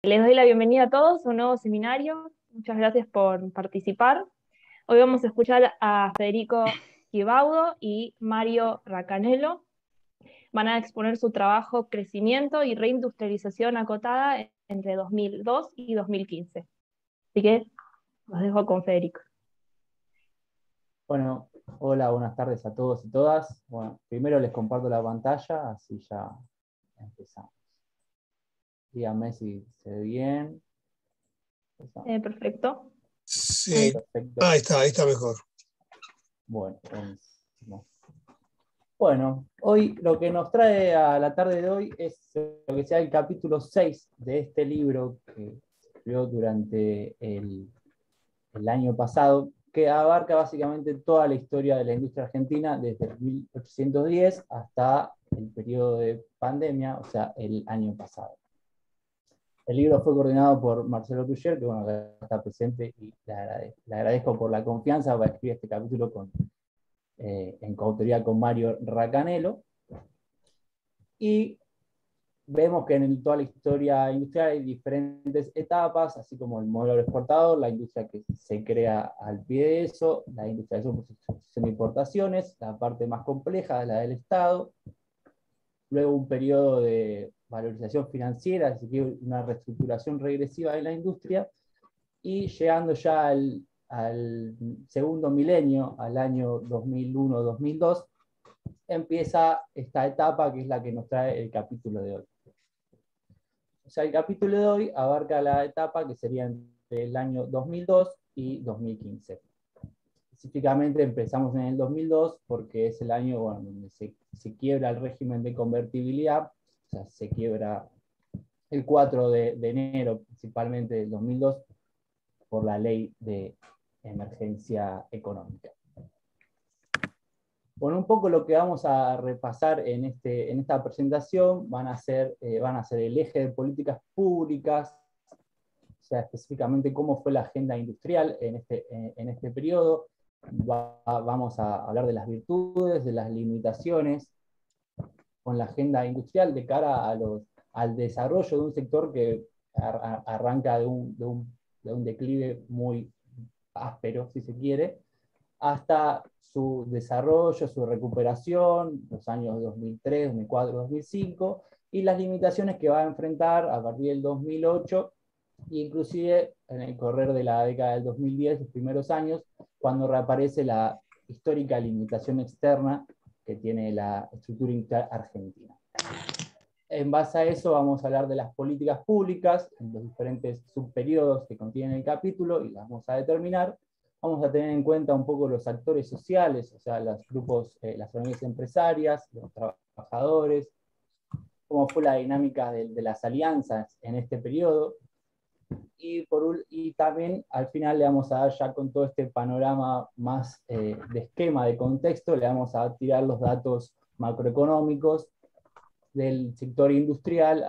Les doy la bienvenida a todos a un nuevo seminario. Muchas gracias por participar. Hoy vamos a escuchar a Federico Gibaudo y Mario Racanello. Van a exponer su trabajo Crecimiento y reindustrialización acotada entre 2002 y 2015. Así que los dejo con Federico. Bueno, hola, buenas tardes a todos y todas. Bueno, primero les comparto la pantalla, así ya empezamos. Díganme si se ve bien. Perfecto. Sí, Perfecto. ahí está mejor. Bueno, buenísimo. Bueno, hoy lo que nos trae a la tarde de hoy es lo que sea el capítulo 6 de este libro que se escribió durante el año pasado, que abarca básicamente toda la historia de la industria argentina desde 1810 hasta el periodo de pandemia, o sea, el año pasado. El libro fue coordinado por Marcelo Tuyer, que bueno, acá está presente, y le agradezco por la confianza para escribir este capítulo en coautoría con Mario Racanello. Y vemos que en toda la historia industrial hay diferentes etapas, así como el modelo exportador, la industria que se crea al pie de eso, la industrialización de importaciones, la parte más compleja, la del Estado, luego un periodo de valorización financiera, así que una reestructuración regresiva de la industria, y llegando ya al segundo milenio, al año 2001-2002, empieza esta etapa que es la que nos trae el capítulo de hoy. O sea, el capítulo de hoy abarca la etapa que sería entre el año 2002 y 2015. Específicamente empezamos en el 2002 porque es el año donde se quiebra el régimen de convertibilidad, o sea, se quiebra el 4 de enero principalmente del 2002 por la ley de emergencia económica. Bueno, un poco lo que vamos a repasar en esta presentación van a ser el eje de políticas públicas, o sea, específicamente cómo fue la agenda industrial en este periodo. Vamos a hablar de las virtudes, de las limitaciones con la agenda industrial de cara al desarrollo de un sector que arranca de un declive muy áspero, si se quiere, hasta su desarrollo, su recuperación, los años 2003, 2004, 2005, y las limitaciones que va a enfrentar a partir del 2008, e inclusive en el correr de la década del 2010, los primeros años, cuando reaparece la histórica limitación externa que tiene la estructura industrial argentina. En base a eso vamos a hablar de las políticas públicas en los diferentes subperiodos que contiene el capítulo y las vamos a determinar. Vamos a tener en cuenta un poco los actores sociales, o sea, los grupos, las organizaciones empresarias, los trabajadores, cómo fue la dinámica de las alianzas en este periodo. Y también al final le vamos a dar, ya con todo este panorama más de esquema, de contexto, le vamos a tirar los datos macroeconómicos del sector industrial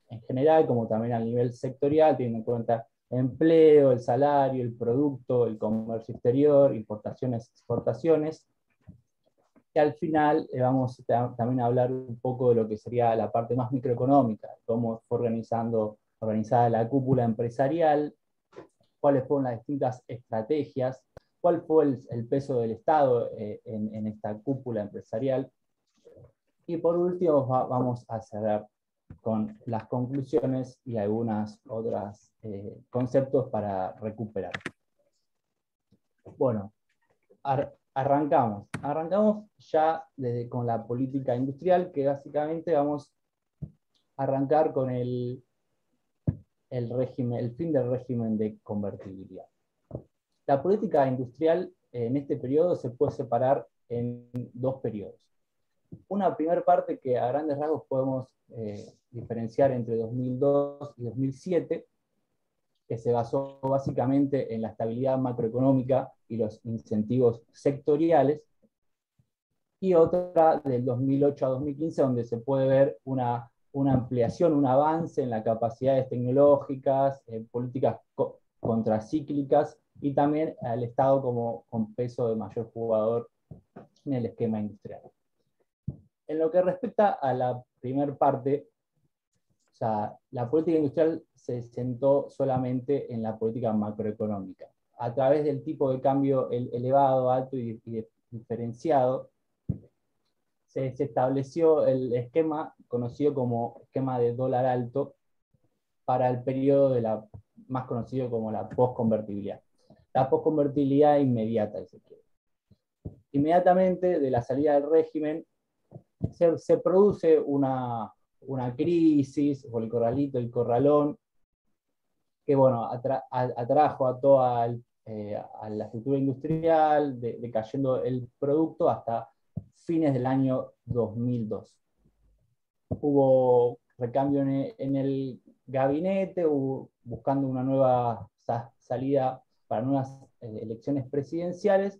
en general, como también a nivel sectorial, teniendo en cuenta empleo, el salario, el producto, el comercio exterior, importaciones, exportaciones. Y al final vamos también a hablar un poco de lo que sería la parte más microeconómica, cómo fue organizada la cúpula empresarial, cuáles fueron las distintas estrategias, cuál fue el peso del Estado en esta cúpula empresarial. Y por último vamos a cerrar con las conclusiones y algunas otras conceptos para recuperar. Bueno, arrancamos ya con la política industrial, que básicamente vamos a arrancar con el fin del régimen de convertibilidad. La política industrial en este periodo se puede separar en dos periodos. Una primera parte que a grandes rasgos podemos diferenciar entre 2002 y 2007, que se basó básicamente en la estabilidad macroeconómica y los incentivos sectoriales, y otra del 2008 a 2015, donde se puede ver una ampliación, un avance en las capacidades tecnológicas, políticas contracíclicas, y también al Estado con peso de mayor jugador en el esquema industrial. En lo que respecta a la primera parte, sea, la política industrial se sentó solamente en la política macroeconómica. A través del tipo de cambio elevado, alto y diferenciado, se estableció el esquema conocido como esquema de dólar alto para el periodo más conocido como la postconvertibilidad. La postconvertibilidad inmediata, si se quiere. Inmediatamente de la salida del régimen se produce una crisis, o el corralito, el corralón, que bueno, atrajo a toda a la estructura industrial, decayendo el producto hasta fines del año 2002. Hubo recambio en el gabinete, buscando una nueva salida para nuevas elecciones presidenciales,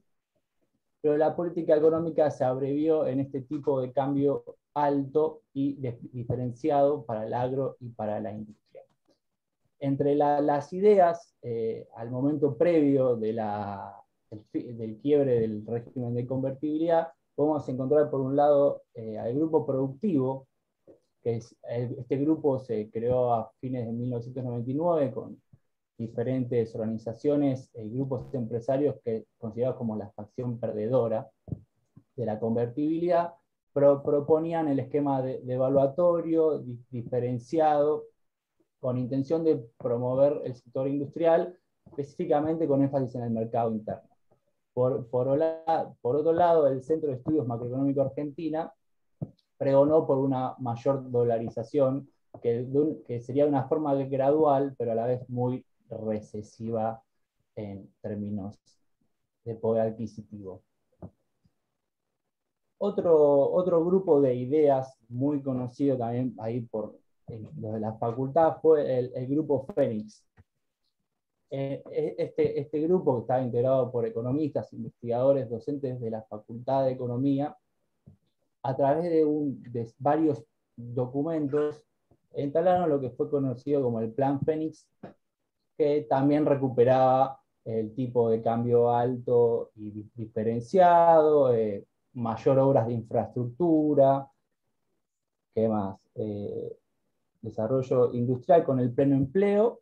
pero la política económica se abrevió en este tipo de cambio alto y diferenciado para el agro y para la industria. Entre las ideas, al momento previo del quiebre del régimen de convertibilidad, podemos encontrar por un lado al grupo productivo, que este grupo se creó a fines de 1999 con diferentes organizaciones y grupos empresarios que considerados como la facción perdedora de la convertibilidad, proponían el esquema de evaluatorio diferenciado con intención de promover el sector industrial, específicamente con énfasis en el mercado interno. Por otro lado, el Centro de Estudios Macroeconómicos Argentina pregonó por una mayor dolarización, que sería una forma gradual, pero a la vez muy recesiva en términos de poder adquisitivo. Otro grupo de ideas muy conocido también ahí por los de la facultad fue el grupo Fénix. Este grupo, que estaba integrado por economistas, investigadores, docentes de la Facultad de Economía, a través de varios documentos, entablaron lo que fue conocido como el Plan Fénix, que también recuperaba el tipo de cambio alto y diferenciado, mayor obras de infraestructura, ¿qué más? Desarrollo industrial con el pleno empleo,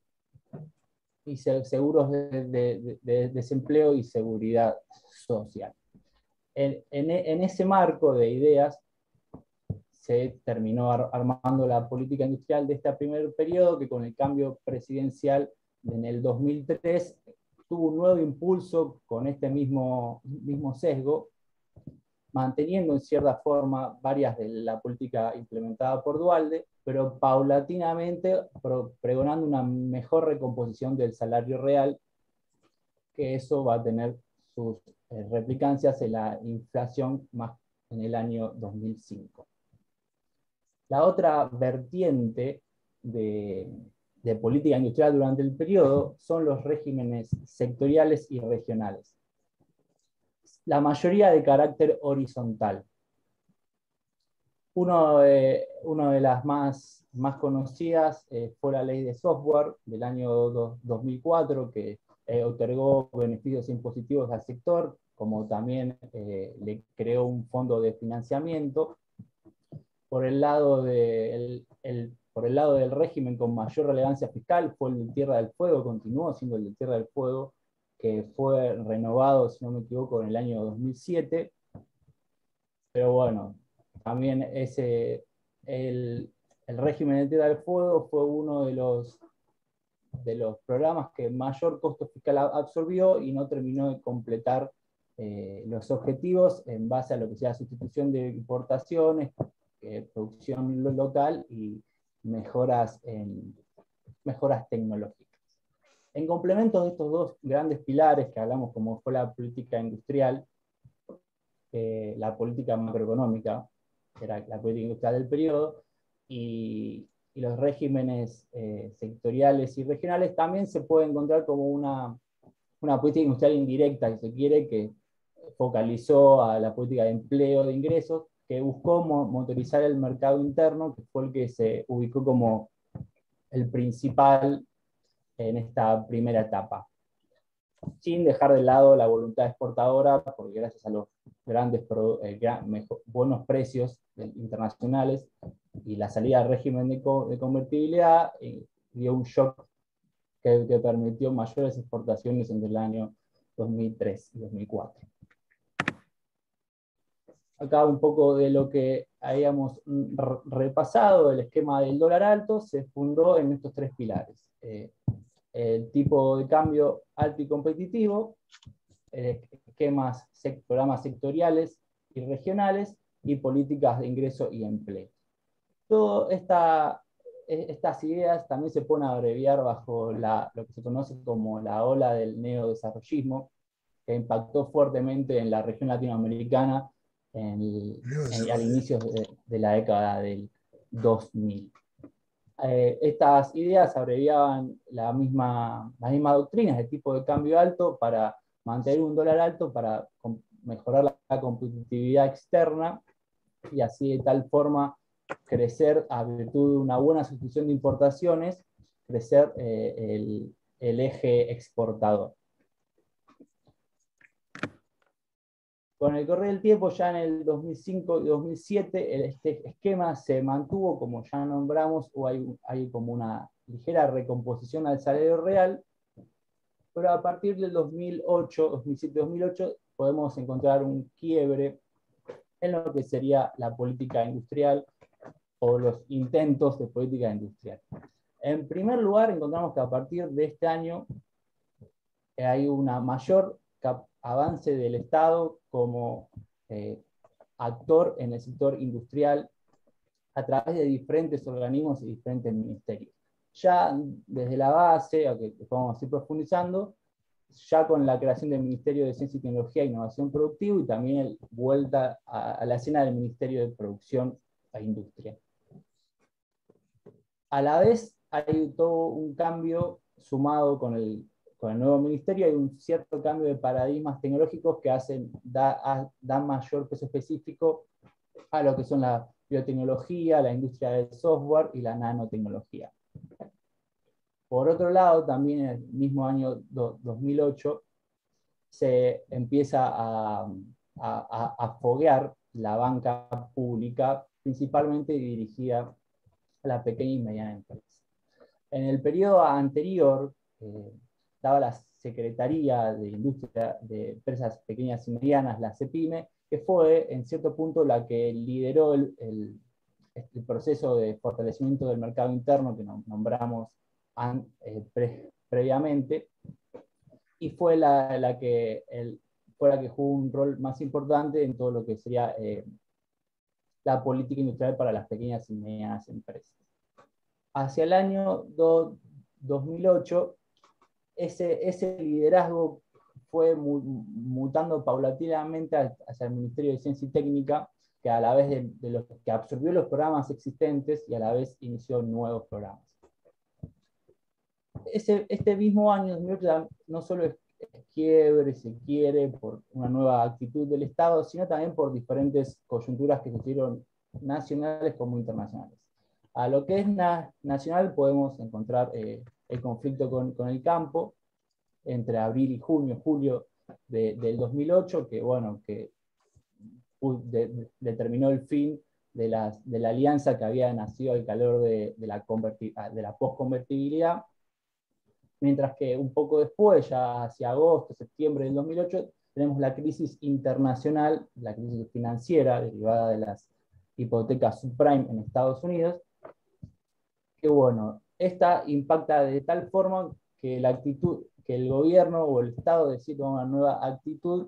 y seguros de desempleo y seguridad social. En ese marco de ideas se terminó armando la política industrial de este primer periodo, que con el cambio presidencial en el 2003 tuvo un nuevo impulso con este mismo sesgo, manteniendo en cierta forma varias de la política implementada por Duhalde, pero paulatinamente pregonando una mejor recomposición del salario real, que eso va a tener sus replicancias en la inflación más en el año 2005. La otra vertiente de política industrial durante el periodo son los regímenes sectoriales y regionales. La mayoría de carácter horizontal. Una de las más conocidas fue la ley de software del año 2004, que otorgó beneficios impositivos al sector, como también le creó un fondo de financiamiento. Por el lado del régimen con mayor relevancia fiscal fue el de Tierra del Fuego, continuó siendo el de Tierra del Fuego, que fue renovado, si no me equivoco, en el año 2007. Pero bueno, también el régimen de Tierra del Fuego fue uno de los programas que mayor costo fiscal absorbió y no terminó de completar los objetivos en base a lo que sea sustitución de importaciones, producción local y mejoras tecnológicas. En complemento de estos dos grandes pilares que hablamos, como fue la política industrial, la política macroeconómica, que era la política industrial del periodo, y los regímenes sectoriales y regionales, también se puede encontrar como una política industrial indirecta, si se quiere, que focalizó a la política de empleo, de ingresos, que buscó motorizar el mercado interno, que fue el que se ubicó como el principal en esta primera etapa, sin dejar de lado la voluntad exportadora, porque gracias a los buenos precios internacionales, y la salida al régimen de convertibilidad dio un shock que permitió mayores exportaciones entre el año 2003 y 2004. Acá un poco de lo que habíamos repasado, el esquema del dólar alto se fundó en estos tres pilares. El tipo de cambio alto y competitivo, programas sectoriales y regionales, y políticas de ingreso y empleo. Todas estas ideas también se pueden abreviar bajo lo que se conoce como la ola del neodesarrollismo, que impactó fuertemente en la región latinoamericana al inicio de la década del 2000. Estas ideas abreviaban las mismas doctrinas de tipo de cambio alto para mantener un dólar alto, para mejorar la competitividad externa, y así de tal forma crecer, a virtud de una buena sustitución de importaciones, crecer el eje exportador. Con el correr del tiempo, ya en el 2005 y 2007, este esquema se mantuvo, como ya nombramos, o hay como una ligera recomposición al salario real, pero a partir del 2007-2008 podemos encontrar un quiebre en lo que sería la política industrial o los intentos de política industrial. En primer lugar, encontramos que a partir de este año hay una mayor avance del Estado como actor en el sector industrial a través de diferentes organismos y diferentes ministerios. Ya desde la base, aunque vamos a ir profundizando, ya con la creación del Ministerio de Ciencia y Tecnología e Innovación Productiva, y también vuelta a la escena del Ministerio de Producción e Industria. A la vez hay todo un cambio sumado con el nuevo ministerio, hay un cierto cambio de paradigmas tecnológicos que dan mayor peso específico a lo que son la biotecnología, la industria del software y la nanotecnología. Por otro lado, también en el mismo año 2008 se empieza a foguear la banca pública, principalmente dirigida a la pequeña y mediana empresa. En el periodo anterior, estaba la Secretaría de Industria de Empresas Pequeñas y Medianas, la CEPIME, que fue en cierto punto la que lideró el proceso de fortalecimiento del mercado interno que nombramos previamente, y fue la que jugó un rol más importante en todo lo que sería la política industrial para las pequeñas y medianas empresas. Hacia el año 2008, ese liderazgo fue mutando paulatinamente hacia el Ministerio de Ciencia y Técnica, que a la vez de los que absorbió los programas existentes y a la vez inició nuevos programas. Este mismo año 2008 no solo es quiebre, se quiere, por una nueva actitud del Estado, sino también por diferentes coyunturas que se hicieron nacionales como internacionales. A lo que es nacional podemos encontrar el conflicto con el campo entre abril y julio del 2008, que determinó el fin de la alianza que había nacido al calor de la posconvertibilidad, mientras que un poco después, ya hacia agosto, septiembre del 2008, tenemos la crisis internacional, la crisis financiera derivada de las hipotecas subprime en Estados Unidos, que esta impacta de tal forma que el gobierno o el Estado decide tomar una nueva actitud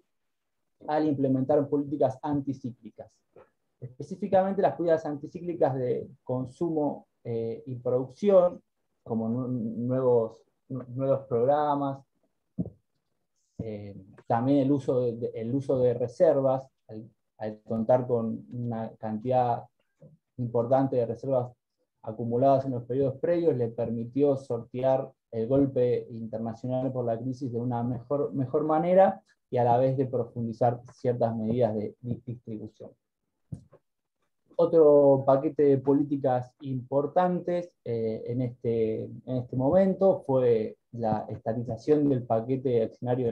al implementar políticas anticíclicas. Específicamente las políticas anticíclicas de consumo y producción, como nuevos programas, también el uso de reservas, al contar con una cantidad importante de reservas acumuladas en los periodos previos, le permitió sortear el golpe internacional por la crisis de una mejor manera, y a la vez de profundizar ciertas medidas de distribución. Otro paquete de políticas importantes en este momento fue la estatización del paquete accionario de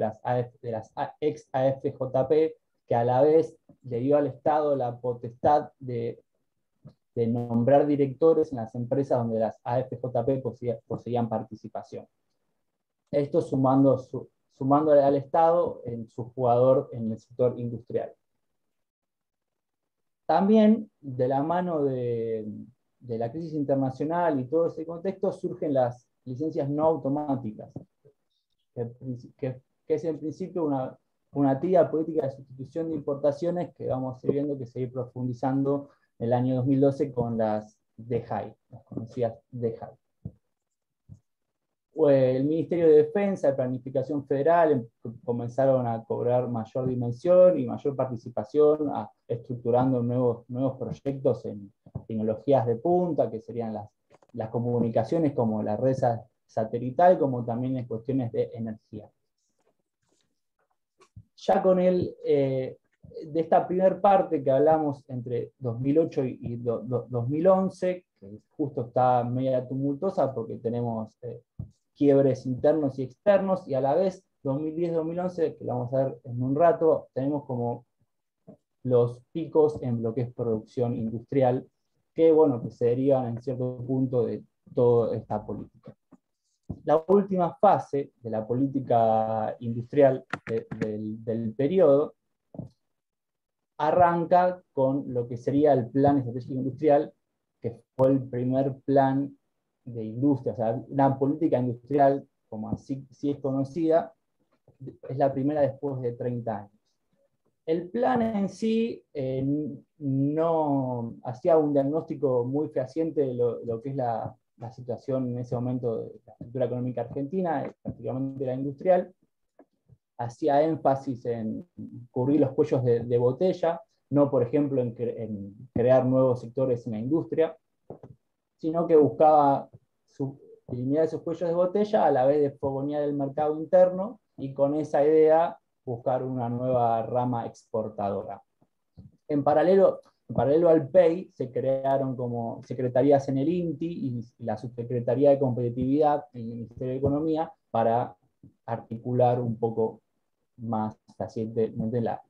las ex AFJP, que a la vez le dio al Estado la potestad de nombrar directores en las empresas donde las AFJP poseían participación. Esto sumándole al Estado en su jugador en el sector industrial. También, de la mano de la crisis internacional y todo ese contexto, surgen las licencias no automáticas, que es en principio una activa política de sustitución de importaciones que vamos a ir viendo que se ir profundizando en el año 2012 con las DEHAI, las conocidas DEHAI. El Ministerio de Defensa y Planificación Federal comenzaron a cobrar mayor dimensión y mayor participación, estructurando nuevos proyectos en tecnologías de punta, que serían las comunicaciones, como la red satelital, como también en cuestiones de energía. Ya con de esta primera parte que hablamos entre 2008 y 2011, que justo está media tumultuosa porque tenemos quiebres internos y externos, y a la vez 2010-2011, que lo vamos a ver en un rato, tenemos como los picos en lo que es producción industrial, que bueno, que se derivan en cierto punto de toda esta política. La última fase de la política industrial del periodo arranca con lo que sería el Plan Estratégico Industrial, que fue el primer plan de industria, o sea, una política industrial, como así es conocida, es la primera después de 30 años. El plan en sí no hacía un diagnóstico muy fehaciente de lo que es la situación en ese momento de la estructura económica argentina, particularmente la industrial. Hacía énfasis en cubrir los cuellos de botella, no por ejemplo en crear nuevos sectores en la industria, sino que buscaba eliminar esos cuellos de botella a la vez de fogonear el mercado interno y con esa idea buscar una nueva rama exportadora. En paralelo al PEI se crearon como secretarías en el INTI y la Subsecretaría de Competitividad en el Ministerio de Economía para articular un poco más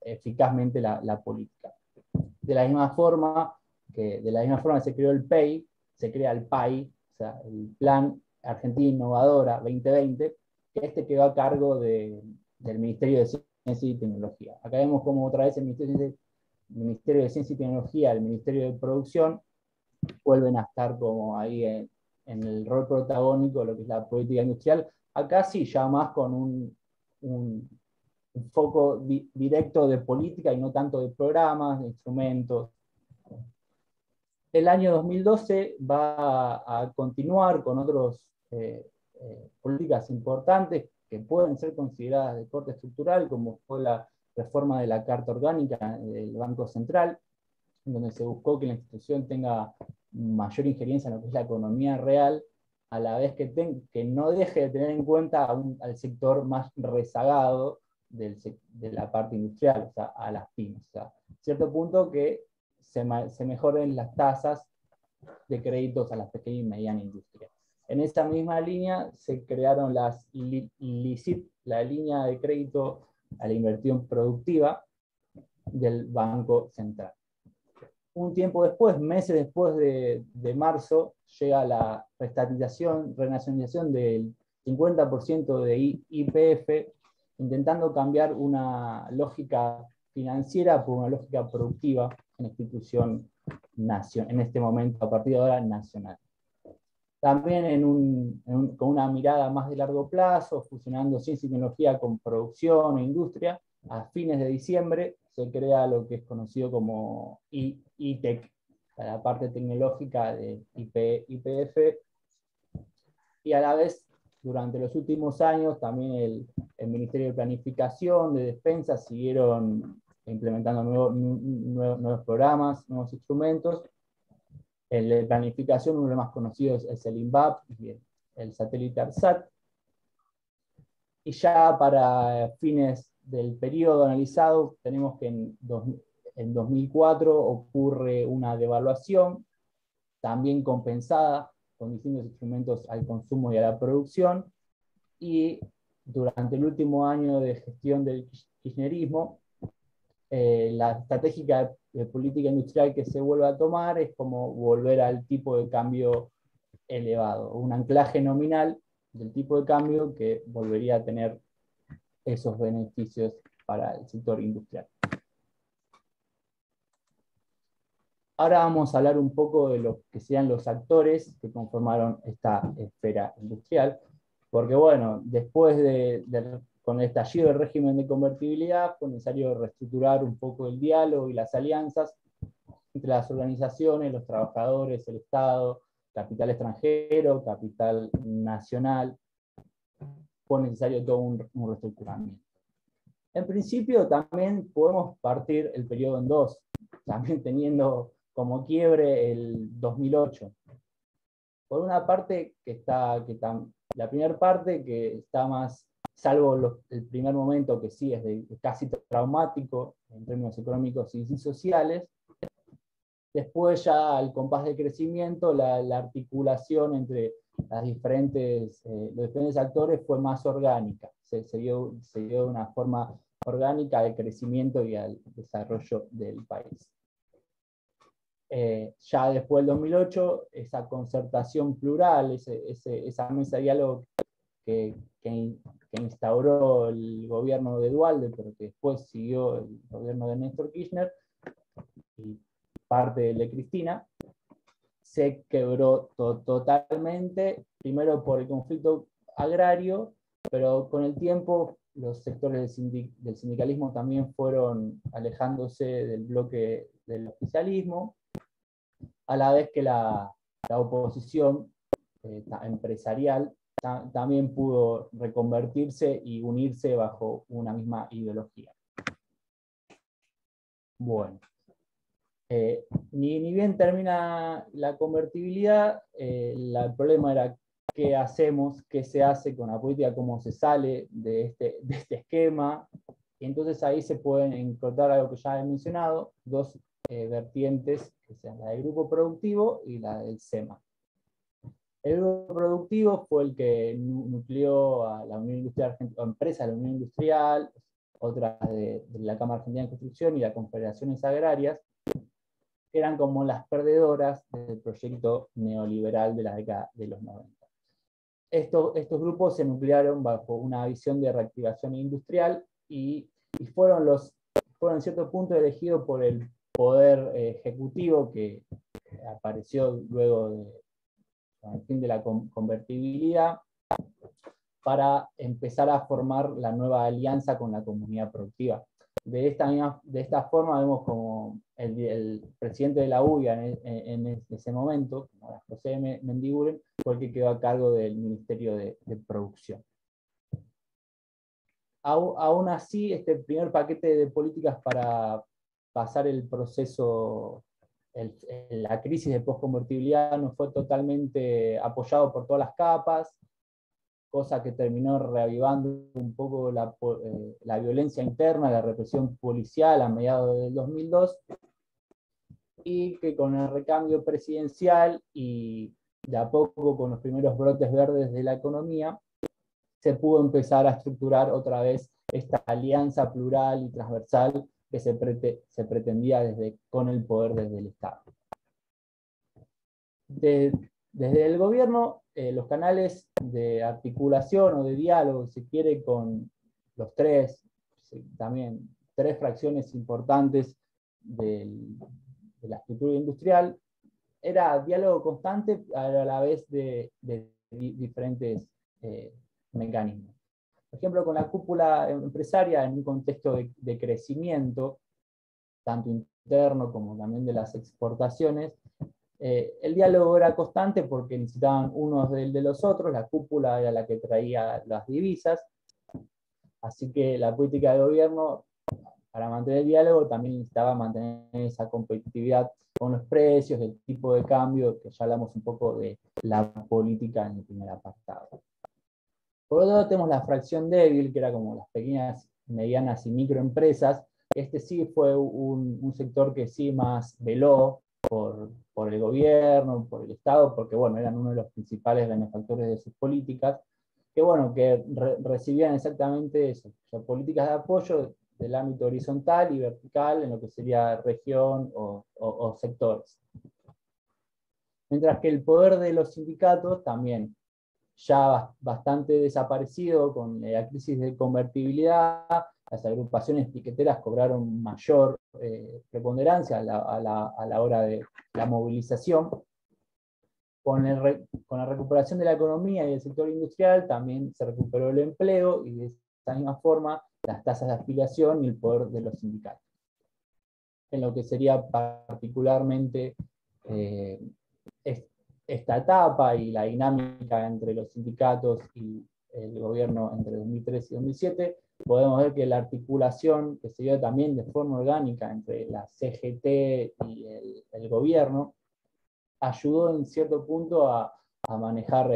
eficazmente la política. De la misma forma que se creó el PEI, se crea el PAI, o sea, el Plan Argentina Innovadora 2020, que quedó a cargo del Ministerio de Ciencia y Tecnología. Acá vemos como otra vez el Ministerio de Ciencia y Tecnología, el Ministerio de Producción, vuelven a estar como ahí en el rol protagónico de lo que es la política industrial. Acá sí, ya más con un foco directo de política y no tanto de programas, de instrumentos. El año 2012 va a continuar con otras políticas importantes que pueden ser consideradas de corte estructural, como fue la reforma de la Carta Orgánica del Banco Central, donde se buscó que la institución tenga mayor injerencia en lo que es la economía real, a la vez que no deje de tener en cuenta al sector más rezagado de la parte industrial, o sea, a las pymes. O sea, a cierto punto que se mejoren las tasas de créditos a las pequeñas y medianas industrias. En esa misma línea se crearon las LICIP, la línea de crédito a la inversión productiva del Banco Central. Un tiempo después, meses después de marzo, llega la renacionalización del 50% de YPF, intentando cambiar una lógica financiera por una lógica productiva en la institución en este momento, a partir de ahora, nacional. También con una mirada más de largo plazo, fusionando ciencia y tecnología con producción e industria, a fines de diciembre se crea lo que es conocido como ITEC, la parte tecnológica de YPF, y a la vez, durante los últimos años, también el Ministerio de Planificación, de Defensa, siguieron implementando nuevos programas, nuevos instrumentos. El de planificación, uno de los más conocidos es el INVAP y el satélite ARSAT. Y ya para fines del periodo analizado, tenemos que en 2004 ocurre una devaluación, también compensada con distintos instrumentos al consumo y a la producción, y durante el último año de gestión del kirchnerismo, la estratégica de política industrial que se vuelve a tomar es como volver al tipo de cambio elevado, un anclaje nominal del tipo de cambio que volvería a tener esos beneficios para el sector industrial. Ahora vamos a hablar un poco de lo que sean los actores que conformaron esta esfera industrial, porque bueno, después con el estallido del régimen de convertibilidad fue necesario reestructurar un poco el diálogo y las alianzas entre las organizaciones, los trabajadores, el Estado, capital extranjero, capital nacional. Fue necesario todo un reestructuramiento. En principio también podemos partir el periodo en dos, también teniendo como quiebre el 2008. Por una parte, la primera parte que está más, salvo el primer momento que sí es casi traumático en términos económicos y sociales, después ya al compás de crecimiento, la articulación entre los diferentes actores fue más orgánica, se dio de una forma orgánica al crecimiento y al desarrollo del país. Ya después del 2008, esa concertación plural, esa mesa de diálogo que instauró el gobierno de Duhalde, pero que después siguió el gobierno de Néstor Kirchner y parte de Cristina, se quebró totalmente, primero por el conflicto agrario, pero con el tiempo los sectores del sindicalismo también fueron alejándose del bloque del oficialismo, a la vez que la oposición empresarial también pudo reconvertirse y unirse bajo una misma ideología. Bueno, ni bien termina la convertibilidad, el problema era qué hacemos, qué se hace con la política, cómo se sale de este esquema. Y entonces ahí se pueden encontrar algo que ya he mencionado, dos vertientes, que sean la del grupo productivo y la del SEMA. El grupo productivo fue el que nucleó a la Unión Industrial Argentina, empresas de la Unión Industrial, otras de la Cámara Argentina de Construcción y las confederaciones agrarias, que eran como las perdedoras del proyecto neoliberal de la década de los 90. Estos grupos se nuclearon bajo una visión de reactivación industrial y fueron en cierto punto elegidos por el poder ejecutivo que apareció luego con el fin de la convertibilidad, para empezar a formar la nueva alianza con la comunidad productiva. De esta forma vemos como el presidente de la UIA en ese momento, como José Mendiguren, fue el que quedó a cargo del Ministerio de Producción. Aún así, este primer paquete de políticas para pasar el proceso, la crisis de posconvertibilidad, no fue totalmente apoyado por todas las capas, cosa que terminó reavivando un poco la violencia interna, la represión policial a mediados del 2002, y que con el recambio presidencial y de a poco con los primeros brotes verdes de la economía, se pudo empezar a estructurar otra vez esta alianza plural y transversal que se pretendía con el poder desde el Estado. Desde el gobierno, los canales de articulación o de diálogo, si quiere, con los tres fracciones importantes de la estructura industrial, era diálogo constante a la vez de diferentes mecanismos. Por ejemplo, con la cúpula empresaria en un contexto de crecimiento, tanto interno como también de las exportaciones, el diálogo era constante porque necesitaban unos de los otros, la cúpula era la que traía las divisas, así que la política de gobierno, para mantener el diálogo, también necesitaba mantener esa competitividad con los precios, el tipo de cambio, que ya hablamos un poco de la política en el primer apartado. Por otro lado tenemos la fracción débil, que era como las pequeñas, medianas y microempresas. Este sí fue un sector que sí más veló por el gobierno, por el Estado, porque bueno, eran uno de los principales benefactores de sus políticas, que bueno, que recibían exactamente eso, o sea, políticas de apoyo del ámbito horizontal y vertical en lo que sería región o sectores. Mientras que el poder de los sindicatos también ya bastante desaparecido con la crisis de convertibilidad, las agrupaciones piqueteras cobraron mayor preponderancia a la hora de la movilización. Con la recuperación de la economía y del sector industrial también se recuperó el empleo y de esta misma forma las tasas de afiliación y el poder de los sindicatos. En lo que sería particularmente esta etapa y la dinámica entre los sindicatos y el gobierno entre 2003 y 2007, podemos ver que la articulación que se dio también de forma orgánica entre la CGT y el gobierno ayudó en cierto punto a manejar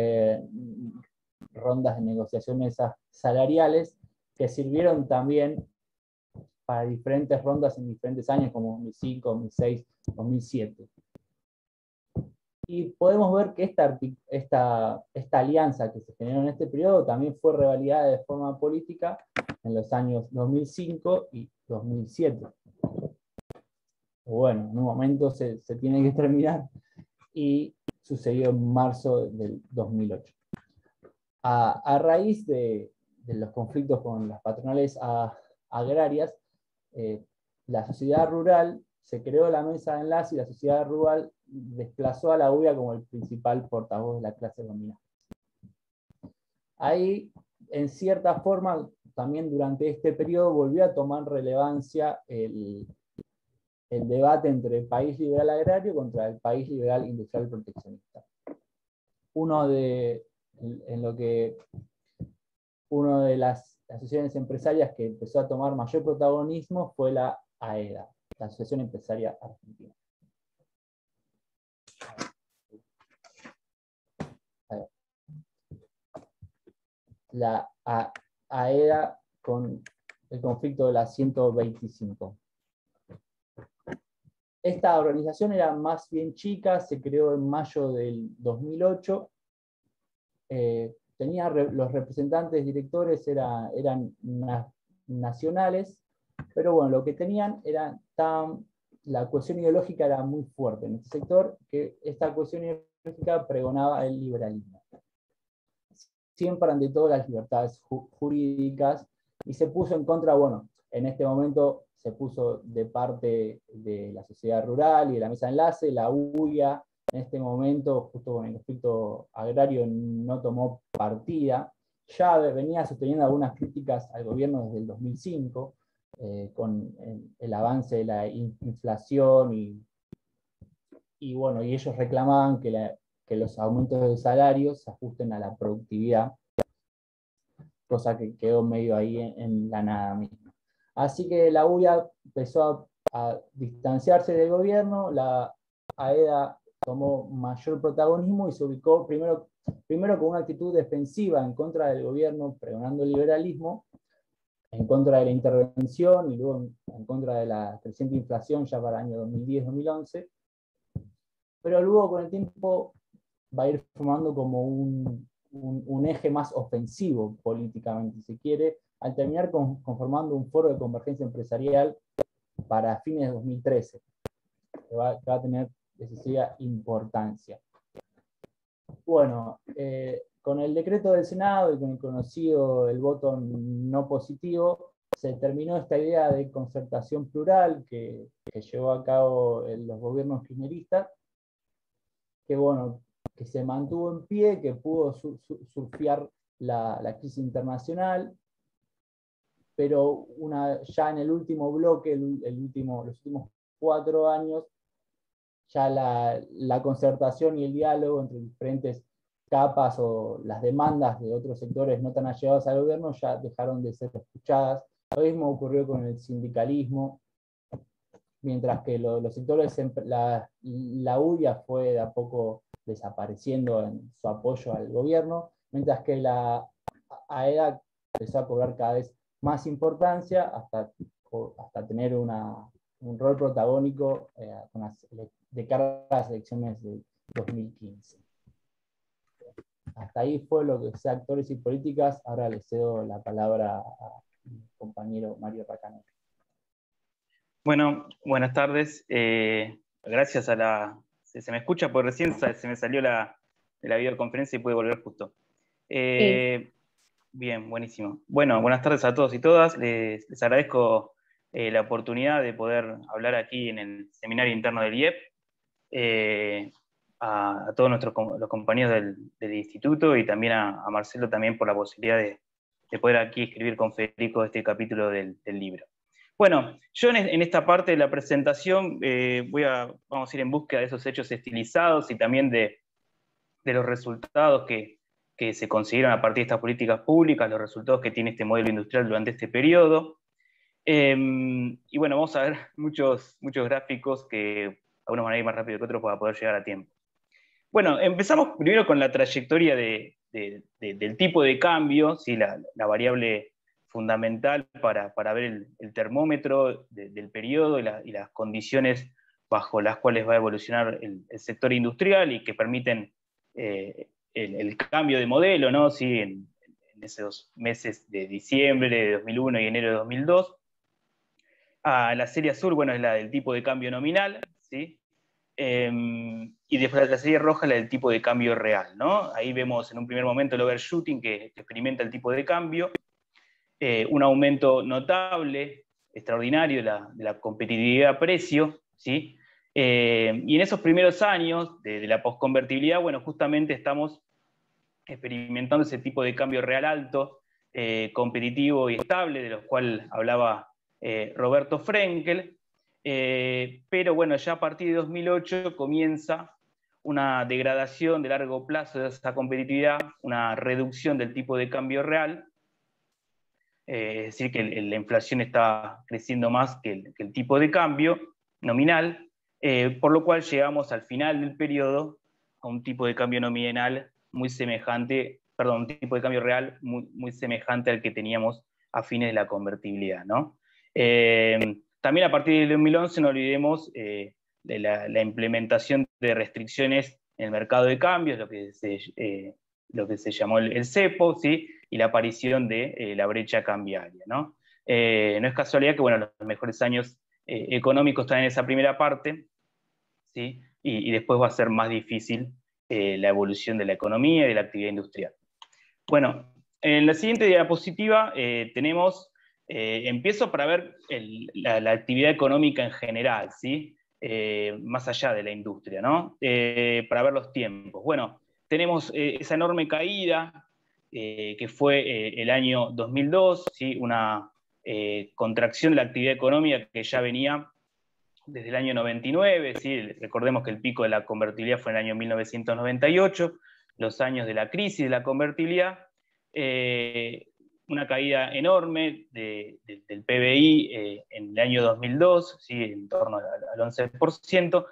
rondas de negociaciones salariales que sirvieron también para diferentes rondas en diferentes años como 2005, 2006, 2007. Y podemos ver que esta alianza que se generó en este periodo también fue revalidada de forma política en los años 2005 y 2007. Bueno, en un momento se tiene que terminar y sucedió en marzo del 2008. A raíz de los conflictos con las patronales agrarias, la sociedad rural, se creó la mesa de enlace y la sociedad rural desplazó a la UIA como el principal portavoz de la clase dominante. Ahí, en cierta forma, también durante este periodo volvió a tomar relevancia el debate entre el país liberal agrario contra el país liberal industrial proteccionista. Una de las asociaciones empresarias que empezó a tomar mayor protagonismo fue la AEDA, la Asociación Empresaria Argentina. La AEDA con el conflicto de la 125. Esta organización era más bien chica, se creó en mayo del 2008. Los representantes directores eran nacionales, pero bueno, lo que tenían era la cohesión ideológica era muy fuerte en este sector, que esta cohesión ideológica pregonaba el liberalismo. Siempre ante todo las libertades jurídicas, y se puso en contra, bueno, en este momento se puso de parte de la sociedad rural y de la mesa de enlace, la UIA, en este momento, justo con el conflicto agrario, no tomó partida. Ya venía sosteniendo algunas críticas al gobierno desde el 2005, con el avance de la inflación y bueno, y ellos reclamaban que los aumentos de salarios se ajusten a la productividad, cosa que quedó medio ahí en la nada misma. Así que la UIA empezó a distanciarse del gobierno, la AEDA tomó mayor protagonismo y se ubicó primero con una actitud defensiva en contra del gobierno, pregonando el liberalismo, en contra de la intervención y luego en contra de la creciente inflación ya para el año 2010-2011, pero luego con el tiempo va a ir formando como un eje más ofensivo políticamente, si quiere, al terminar conformando un foro de convergencia empresarial para fines de 2013, que va a tener decisiva importancia. Bueno, con el decreto del Senado y con el conocido el voto no positivo, se terminó esta idea de concertación plural que llevó a cabo los gobiernos kirchneristas, que bueno, que se mantuvo en pie, que pudo surfear la crisis internacional, pero ya en el último bloque, los últimos 4 años, ya la concertación y el diálogo entre diferentes capas o las demandas de otros sectores no tan allegados al gobierno ya dejaron de ser escuchadas. Lo mismo ocurrió con el sindicalismo, mientras que los sectores, la UIA fue de a poco desapareciendo en su apoyo al gobierno, mientras que la AEDA empezó a cobrar cada vez más importancia hasta tener un rol protagónico de cara a las elecciones de 2015. Hasta ahí fue lo que sea actores y políticas. Ahora les cedo la palabra a compañero Mario Racanello. Bueno, buenas tardes. Gracias a la... ¿Se me escucha? Porque recién se me salió de la videoconferencia y pude volver justo. Bien, buenísimo. Bueno, buenas tardes a todos y todas. Les agradezco la oportunidad de poder hablar aquí en el seminario interno del IEP. A todos los compañeros del instituto y también a Marcelo también por la posibilidad de poder aquí escribir con Federico este capítulo del libro. Bueno, yo en esta parte de la presentación vamos a ir en búsqueda de esos hechos estilizados y también de los resultados que se consiguieron a partir de estas políticas públicas, los resultados que tiene este modelo industrial durante este periodo. Y bueno, vamos a ver muchos gráficos que algunos van a ir más rápido que otros para poder llegar a tiempo. Bueno, empezamos primero con la trayectoria del tipo de cambio, ¿sí? La variable fundamental para ver el termómetro del periodo y las condiciones bajo las cuales va a evolucionar el sector industrial y que permiten el cambio de modelo, ¿no? ¿Sí? En esos meses de diciembre de 2001 y enero de 2002. La serie azul, bueno, es la del tipo de cambio nominal, ¿sí? Y después la serie roja, la del tipo de cambio real, ¿no? Ahí vemos en un primer momento el overshooting que experimenta el tipo de cambio, un aumento notable, extraordinario de la competitividad precio, ¿sí? Y en esos primeros años de la posconvertibilidad, bueno, justamente estamos experimentando ese tipo de cambio real alto, competitivo y estable, de los cuales hablaba Roberto Frenkel. Pero bueno, ya a partir de 2008 comienza una degradación de largo plazo de esa competitividad, una reducción del tipo de cambio real, es decir, que la inflación está creciendo más que el tipo de cambio nominal, por lo cual llegamos al final del periodo a un tipo de cambio nominal muy semejante, perdón, un tipo de cambio real muy semejante al que teníamos a fines de la convertibilidad, ¿no? También a partir del 2011 no olvidemos de la implementación de restricciones en el mercado de cambios, lo que se llamó el cepo, ¿sí? Y la aparición de la brecha cambiaria, ¿no? No es casualidad que, bueno, los mejores años económicos están en esa primera parte, ¿sí? Y después va a ser más difícil la evolución de la economía y de la actividad industrial. Bueno, en la siguiente diapositiva tenemos, empiezo para ver la actividad económica en general, ¿sí? Más allá de la industria, ¿no? Para ver los tiempos. Bueno, tenemos esa enorme caída que fue el año 2002, ¿sí? Una contracción de la actividad económica que ya venía desde el año 99, ¿sí? Recordemos que el pico de la convertibilidad fue en el año 1998, los años de la crisis de la convertibilidad, una caída enorme del PBI en el año 2002, ¿sí? En torno al 11%,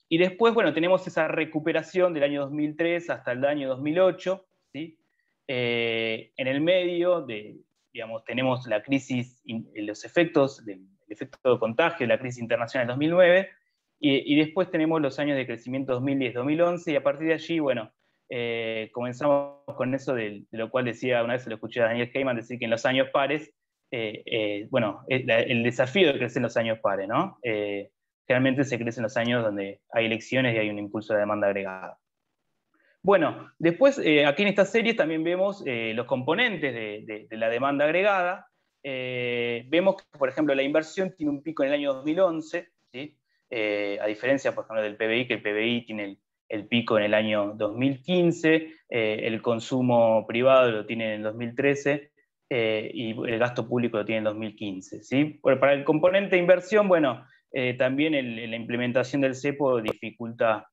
y después, bueno, tenemos esa recuperación del año 2003 hasta el año 2008, ¿sí? En el medio, digamos, tenemos la crisis, los efectos del efecto de contagio de la crisis internacional del 2009, y después tenemos los años de crecimiento 2010-2011, y a partir de allí, bueno, comenzamos con eso de lo cual decía, una vez se lo escuché a Daniel Kahneman decir que en los años pares, bueno, el desafío de crecer en los años pares, ¿no? Generalmente se crece en los años donde hay elecciones y hay un impulso de demanda agregada. Bueno, después aquí en esta serie también vemos los componentes de la demanda agregada. Vemos que, por ejemplo, la inversión tiene un pico en el año 2011, ¿sí? A diferencia, por ejemplo, del PBI, que el PBI tiene el pico en el año 2015, el consumo privado lo tiene en el 2013, y el gasto público lo tiene en el 2015, ¿sí? Bueno, para el componente de inversión, bueno, también la implementación del cepo dificulta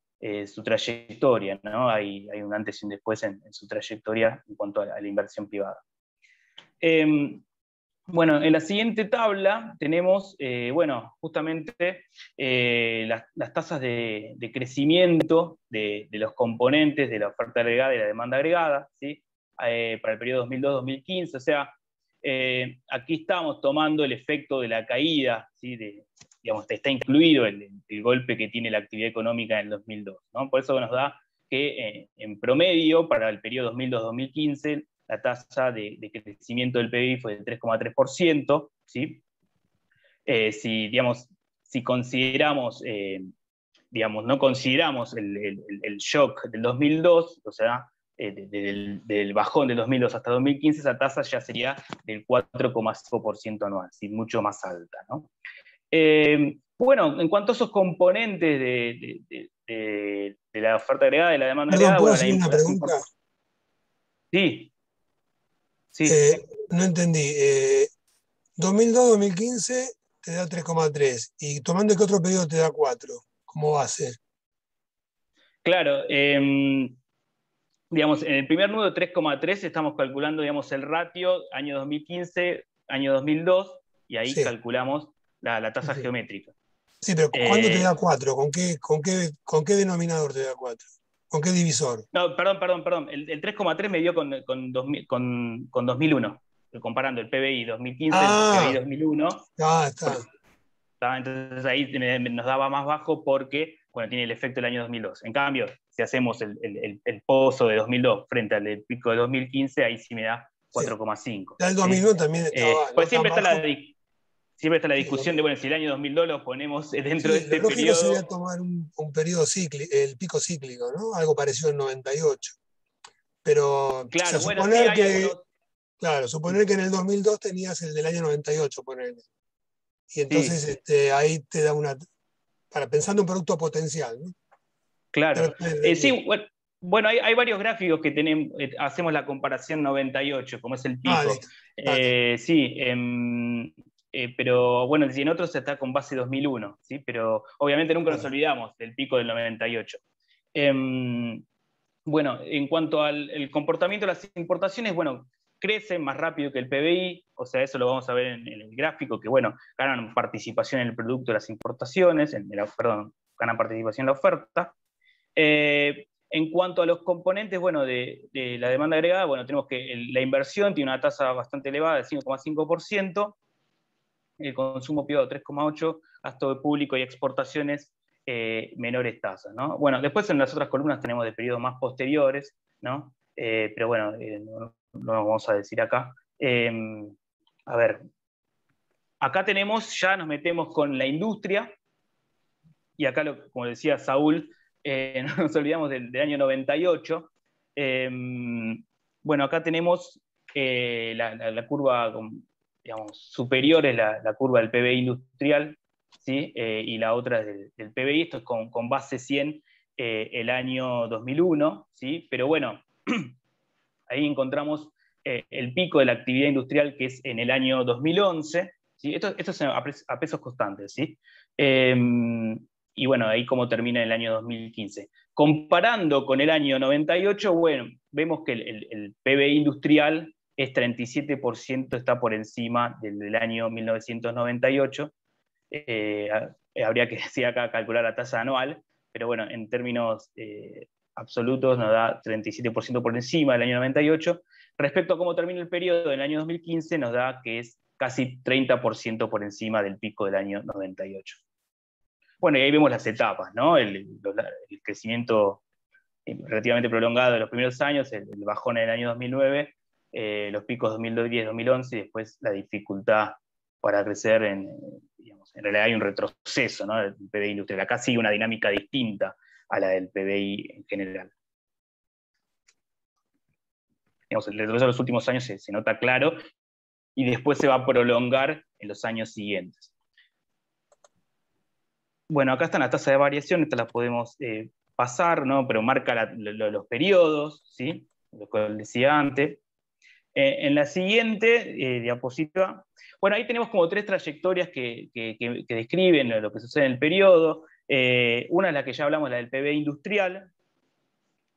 su trayectoria, ¿no? Hay un antes y un después en su trayectoria en cuanto a la inversión privada. Bueno, en la siguiente tabla tenemos, bueno, justamente las tasas de crecimiento de los componentes de la oferta agregada y la demanda agregada, ¿sí? Para el periodo 2002-2015, o sea, aquí estamos tomando el efecto de la caída, ¿sí? Digamos, está incluido el golpe que tiene la actividad económica en el 2002, ¿no? Por eso nos da que en promedio, para el periodo 2002-2015, la tasa de crecimiento del PBI fue del 3,3%, ¿sí? Si consideramos, no consideramos el shock del 2002, o sea, del bajón del 2002 hasta 2015, esa tasa ya sería del 4,5% anual, ¿sí? Mucho más alta, ¿no? Bueno, en cuanto a esos componentes de la oferta agregada y la demanda Perdón, agregada, ¿puedo bueno, hacer una pregunta? Sí, sí. No entendí. 2002-2015 te da 3,3 y tomando que otro periodo te da 4 como base. Claro, digamos, en el primer nudo 3,3 estamos calculando, digamos, el ratio año 2015, año 2002, y ahí Sí, calculamos la tasa sí. geométrica. Sí, pero ¿cuándo te Eh, da 4? ¿Con qué denominador te da 4? ¿Con qué divisor? no, perdón. El 3,3 me dio con 2001, comparando el PBI 2015, el PBI Ah, 2001. está. Entonces ahí nos daba más bajo porque, bueno, tiene el efecto del año 2002. En cambio, si hacemos el pozo de 2002 frente al del pico de 2015, ahí sí me da Sí. 4,5. Ya el ¿Sí? 2001 también estaba no Pues tan bajo. siempre está la Sí, discusión de, bueno, si el año 2002 lo ponemos dentro de sí, lo este lógico sería periodo. tomar un periodo cíclico, el pico cíclico, ¿no? Algo parecido al 98. Pero, o sea, Claro, bueno, sí, hay algunos. suponer que en el 2002 tenías el del año 98, ponele. Y entonces Sí, ahí te da pensando en producto potencial, ¿no? claro. Entendí. Sí, bueno, hay varios gráficos que tenemos, hacemos la comparación 98, como es el pico. Listo. Dale. Sí, pero bueno, si en otros está con base 2001, ¿sí? Pero obviamente nunca nos Claro. olvidamos del pico del 98. Bueno, en cuanto al el comportamiento de las importaciones, bueno, crecen más rápido que el PBI, o sea, eso lo vamos a ver en el gráfico, que bueno, ganan participación en el producto de las importaciones, ganan participación en la oferta. En cuanto a los componentes, bueno, de la demanda agregada, bueno, tenemos que la inversión tiene una tasa bastante elevada de 5,5%, el consumo privado 3,8%, gasto público y exportaciones menores tasas, ¿no? Bueno, después en las otras columnas tenemos de periodos más posteriores, ¿no? Pero bueno, no lo vamos a decir acá. A ver, acá ya nos metemos con la industria, y acá, como decía Saúl, no nos olvidamos del año 98. Bueno, acá tenemos la curva, digamos, superior es la curva del PBI industrial, ¿sí? Y la otra es del PBI, esto es con base 100 el año 2001, ¿sí? Pero bueno, ahí encontramos el pico de la actividad industrial que es en el año 2011, ¿sí? Esto es a pesos constantes, ¿sí? Y bueno, ahí como termina el año 2015. Comparando con el año 98, bueno, vemos que el PBI industrial es 37%, está por encima del año 1998. Habría que decir acá calcular la tasa anual, pero bueno, en términos absolutos nos da 37% por encima del año 98. Respecto a cómo termina el periodo del año 2015, nos da que es casi 30% por encima del pico del año 98. Bueno, y ahí vemos las etapas, ¿no? El crecimiento relativamente prolongado de los primeros años, el bajón en el año 2009, los picos 2010, 2011 y después la dificultad para crecer digamos, en realidad hay un retroceso, ¿no? Del PBI industrial. Acá sigue una dinámica distinta a la del PBI en general. Digamos, el retroceso de los últimos años se nota claro y después se va a prolongar en los años siguientes. Bueno, acá están las tasas de variación, estas las podemos pasar, ¿no? Pero marca los periodos, ¿sí? Lo que decía antes. En la siguiente diapositiva, bueno, ahí tenemos como tres trayectorias que describen lo que sucede en el periodo. Una es la que ya hablamos, la del PBI industrial.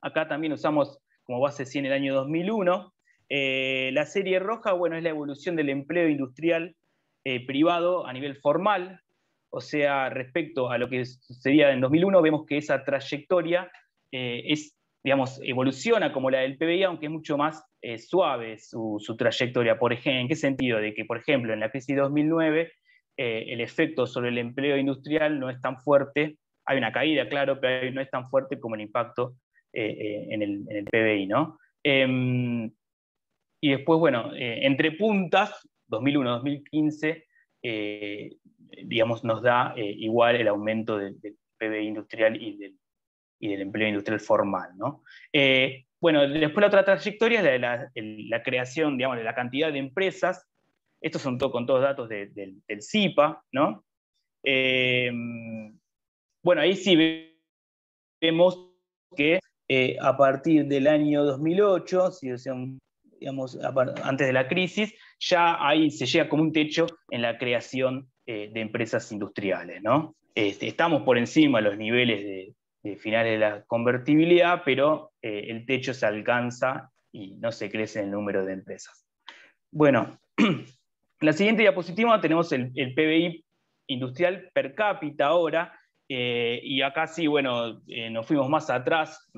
Acá también usamos como base 100 el año 2001. La serie roja, bueno, es la evolución del empleo industrial privado a nivel formal. O sea, respecto a lo que sucedía en 2001, vemos que esa trayectoria digamos, evoluciona como la del PBI, aunque es mucho más suave su trayectoria. Por ejemplo, ¿en qué sentido? De que, por ejemplo, en la crisis de 2009, el efecto sobre el empleo industrial no es tan fuerte. Hay una caída, claro, pero no es tan fuerte como el impacto en el PBI, ¿no? y después, bueno, entre puntas, 2001-2015, digamos, nos da igual el aumento del PBI industrial y del empleo industrial formal, ¿no? Bueno, después la otra trayectoria es la creación, digamos, de la cantidad de empresas. Estos son con todos datos del CIPA, ¿no? Bueno, ahí sí vemos que a partir del año 2008, digamos, antes de la crisis, ya ahí se llega como un techo en la creación de empresas industriales, ¿no? Estamos por encima de los niveles de finales de la convertibilidad, pero el techo se alcanza y no se crece en el número de empresas. Bueno, en la siguiente diapositiva tenemos el PBI industrial per cápita ahora, y acá sí, bueno, nos fuimos más atrás,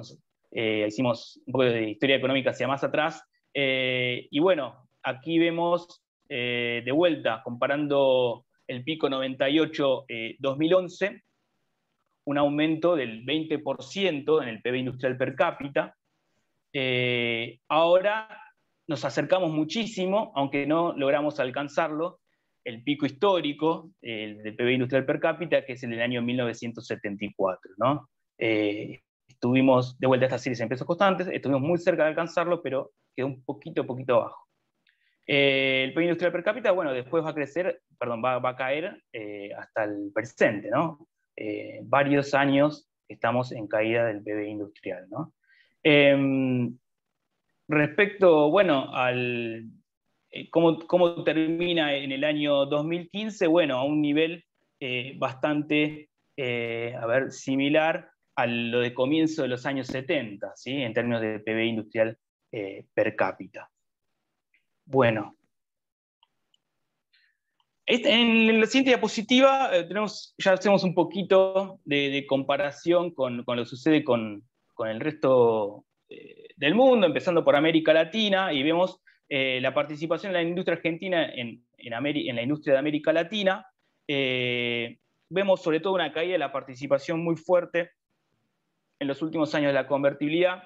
hicimos un poco de historia económica hacia más atrás, y bueno, aquí vemos de vuelta, comparando el pico 98-2011, un aumento del 20% en el PBI industrial per cápita. Ahora nos acercamos muchísimo, aunque no logramos alcanzarlo, el pico histórico del PBI industrial per cápita, que es el del año 1974, ¿no? Estuvimos, de vuelta a estas series en pesos constantes, estuvimos muy cerca de alcanzarlo, pero quedó un poquito abajo. El PBI industrial per cápita, bueno, después va a crecer, perdón, va a caer hasta el presente, ¿no? Varios años estamos en caída del PBI industrial, ¿no? Respecto, bueno, al cómo termina en el año 2015, bueno, a un nivel bastante, similar a lo de comienzo de los años 70, ¿sí? En términos de PBI industrial per cápita. Bueno. En la siguiente diapositiva ya hacemos un poquito de comparación con lo que sucede con el resto del mundo, empezando por América Latina, y vemos la participación de la industria argentina en la industria de América Latina. Vemos sobre todo una caída de la participación muy fuerte en los últimos años de la convertibilidad,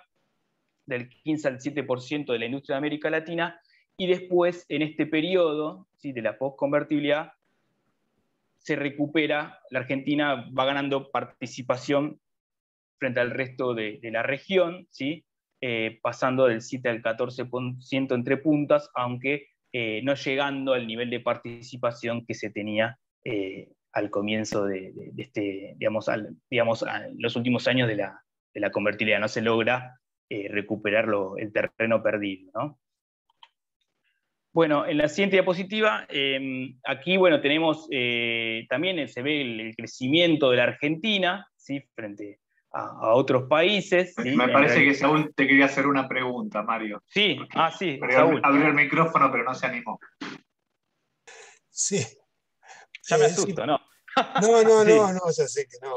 del 15 al 7% de la industria de América Latina, y después, en este periodo, ¿sí?, de la postconvertibilidad, se recupera, la Argentina va ganando participación frente al resto de la región, ¿sí? Pasando del 7 al 14% entre puntas, aunque no llegando al nivel de participación que se tenía al comienzo de este, digamos, los últimos años de la convertibilidad. No se logra recuperar el terreno perdido, ¿no? Bueno, en la siguiente diapositiva, aquí, bueno, tenemos también se ve el crecimiento de la Argentina, ¿sí?, frente a otros países, ¿sí? Me parece que Saúl te quería hacer una pregunta, Mario. Sí, sí, Saúl. Abrió el micrófono, pero no se animó. Sí. Ya me asusto, sí. ¿no? No, ya sé que no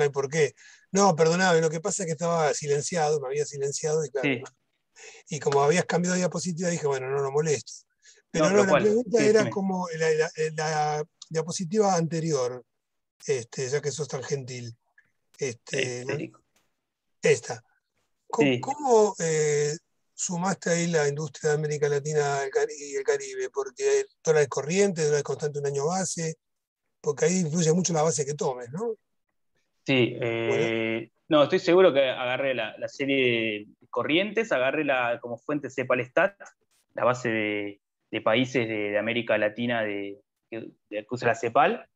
hay por qué. No, perdóname, lo que pasa es que estaba silenciado, me había silenciado, y claro, sí. Y como habías cambiado de diapositiva, dije, bueno, no lo molesto. Pero no, la pregunta era dime. como la diapositiva anterior, ya que sos tan gentil. Esta. ¿Cómo sumaste ahí la industria de América Latina y el Caribe? Porque dólares corrientes, dólares constante un año base, porque ahí influye mucho la base que tomes, ¿no? Sí, bueno. No, estoy seguro que agarré la serie de corrientes, agarré como fuente Cepalstat, la base de países de América Latina que usa la CEPAL.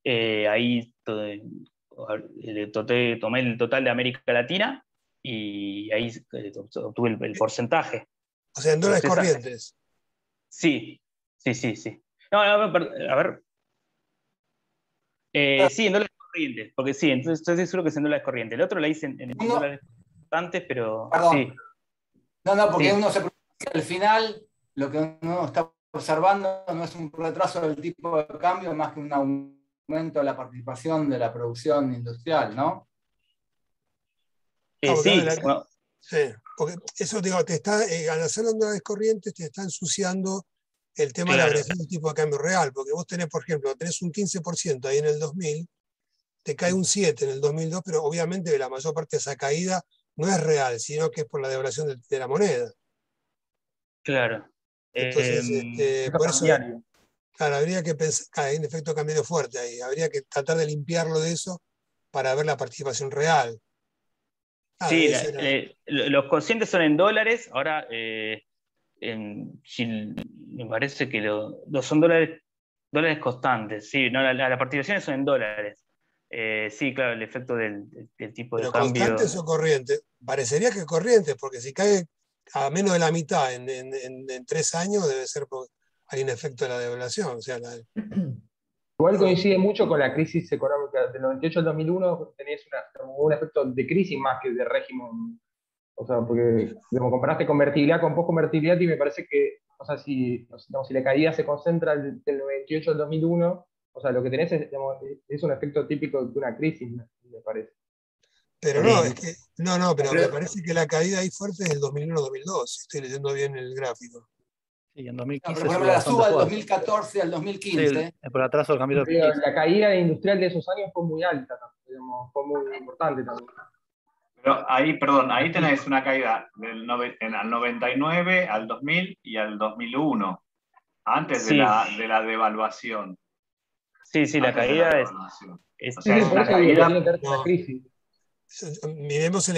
Ahí tomé el total de América Latina y ahí obtuve el porcentaje. O sea, en dólares corrientes. Sí. No, a ver. Sí, en dólares corrientes, porque sí, entonces estoy seguro que es en dólares corrientes. El otro la hice en dólares constantes, pero perdón. Sí. No, porque uno se pregunta que al final lo que uno está observando no es un retraso del tipo de cambio, más que un aumento de la participación de la producción industrial, ¿no? Sí, porque eso, digo, te está, al hacerlo en dólares corrientes, te está ensuciando el tema de la variación del tipo de cambio real, porque vos tenés, por ejemplo, tenés un 15% ahí en el 2000, te cae un 7% en el 2002, pero obviamente la mayor parte de esa caída no es real, sino que es por la devaluación de la moneda. Claro. Entonces, por eso, claro, habría que pensar, hay un efecto cambiario fuerte ahí, habría que tratar de limpiarlo de eso para ver la participación real. Sí, los cocientes son en dólares, ahora me parece que son dólares constantes, sí, no, las participaciones son en dólares. Sí, claro, el efecto del tipo de cambio. ¿Pero constantes o corrientes? Parecería que corrientes, porque si cae a menos de la mitad en 3 años, debe ser porque hay un efecto de la devaluación. O sea, Igual coincide mucho con la crisis económica del 98 al 2001, tenés un efecto de crisis más que de régimen. O sea, porque como comparaste convertibilidad con post-convertibilidad, y me parece que, o sea, si la caída se concentra del 98 al 2001, o sea, lo que tenés es un efecto típico de una crisis, me parece. Pero no, es que, pero me parece que la caída ahí fuerte es del 2001-2002, si estoy leyendo bien el gráfico. Sí, en 2015 pero la suba del 2014 al 2015. Sí, por atraso del cambio de la caída industrial de esos años fue muy alta, digamos, fue muy importante también. Pero ahí tenés una caída al 99, al 2000 y al 2001, antes de la devaluación. Sí, la caída es... O sea, es una caída... Miremos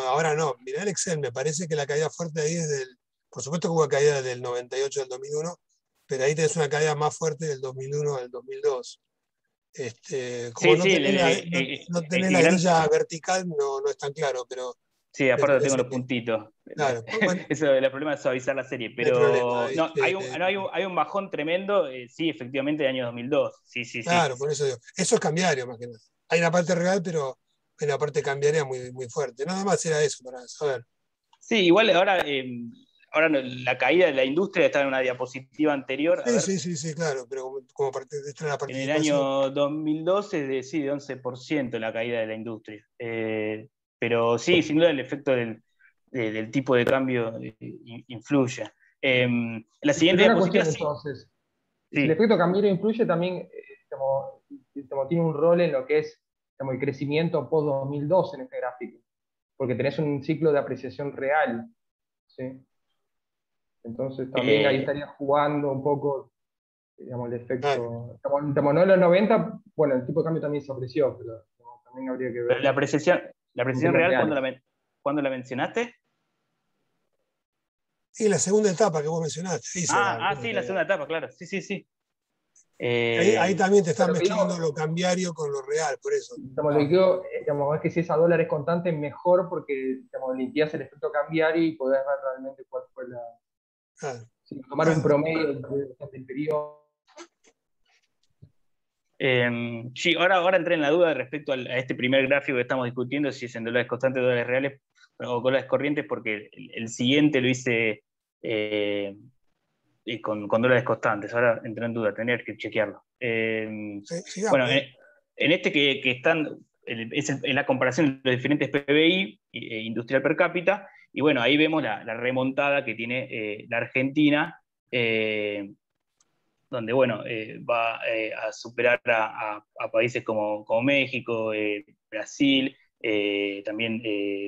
ahora no, mirá el Excel, me parece que la caída fuerte ahí es por supuesto que hubo caída del 98 al 2001, pero ahí tenés una caída más fuerte del 2001 al 2002. Como no tenés la grilla vertical, no es tan claro, pero... Sí, aparte tengo los puntitos. Claro. Bueno, eso, el problema es suavizar la serie, pero hay un bajón tremendo, sí, efectivamente, del año 2002. Sí. Claro, por eso digo. Eso es cambiario, más que nada. Hay una parte real, pero hay una parte cambiaria muy, muy fuerte. Nada más era eso, para saber. Sí, igual ahora la caída de la industria está en una diapositiva anterior. Sí, claro, pero como parte de esta la participación. En el año 2012 de 11% la caída de la industria. Pero sí, sin duda el efecto del tipo de cambio influye. La siguiente diapositiva... Entonces, sí. Si el efecto cambiario influye también, tiene un rol en lo que es el crecimiento post-2012 en este gráfico, porque tenés un ciclo de apreciación real. ¿Sí? Entonces también ahí estaría jugando un poco, el efecto. No en los 90, bueno, el tipo de cambio también se apreció, pero también habría que ver. Pero la apreciación real, ¿cuándo la mencionaste? Sí, la segunda etapa que vos mencionaste. Sí, la segunda etapa, claro. Sí. Ahí también te están mezclando lo cambiario con lo real, por eso. Lo que digo, es que si es a dólares constantes, mejor porque limpias el efecto cambiario y podés ver realmente cuál fue la... tomar un promedio del periodo. Sí, ahora entré en la duda respecto a este primer gráfico que estamos discutiendo, si es en dólares constantes, dólares reales o dólares corrientes, porque el siguiente lo hice con dólares constantes. Ahora entré en duda, tendría que chequearlo. Bueno, en este que están, es la comparación de los diferentes PBI industrial per cápita, y bueno, ahí vemos la remontada que tiene la Argentina, donde bueno, va a superar a países como México, Brasil, también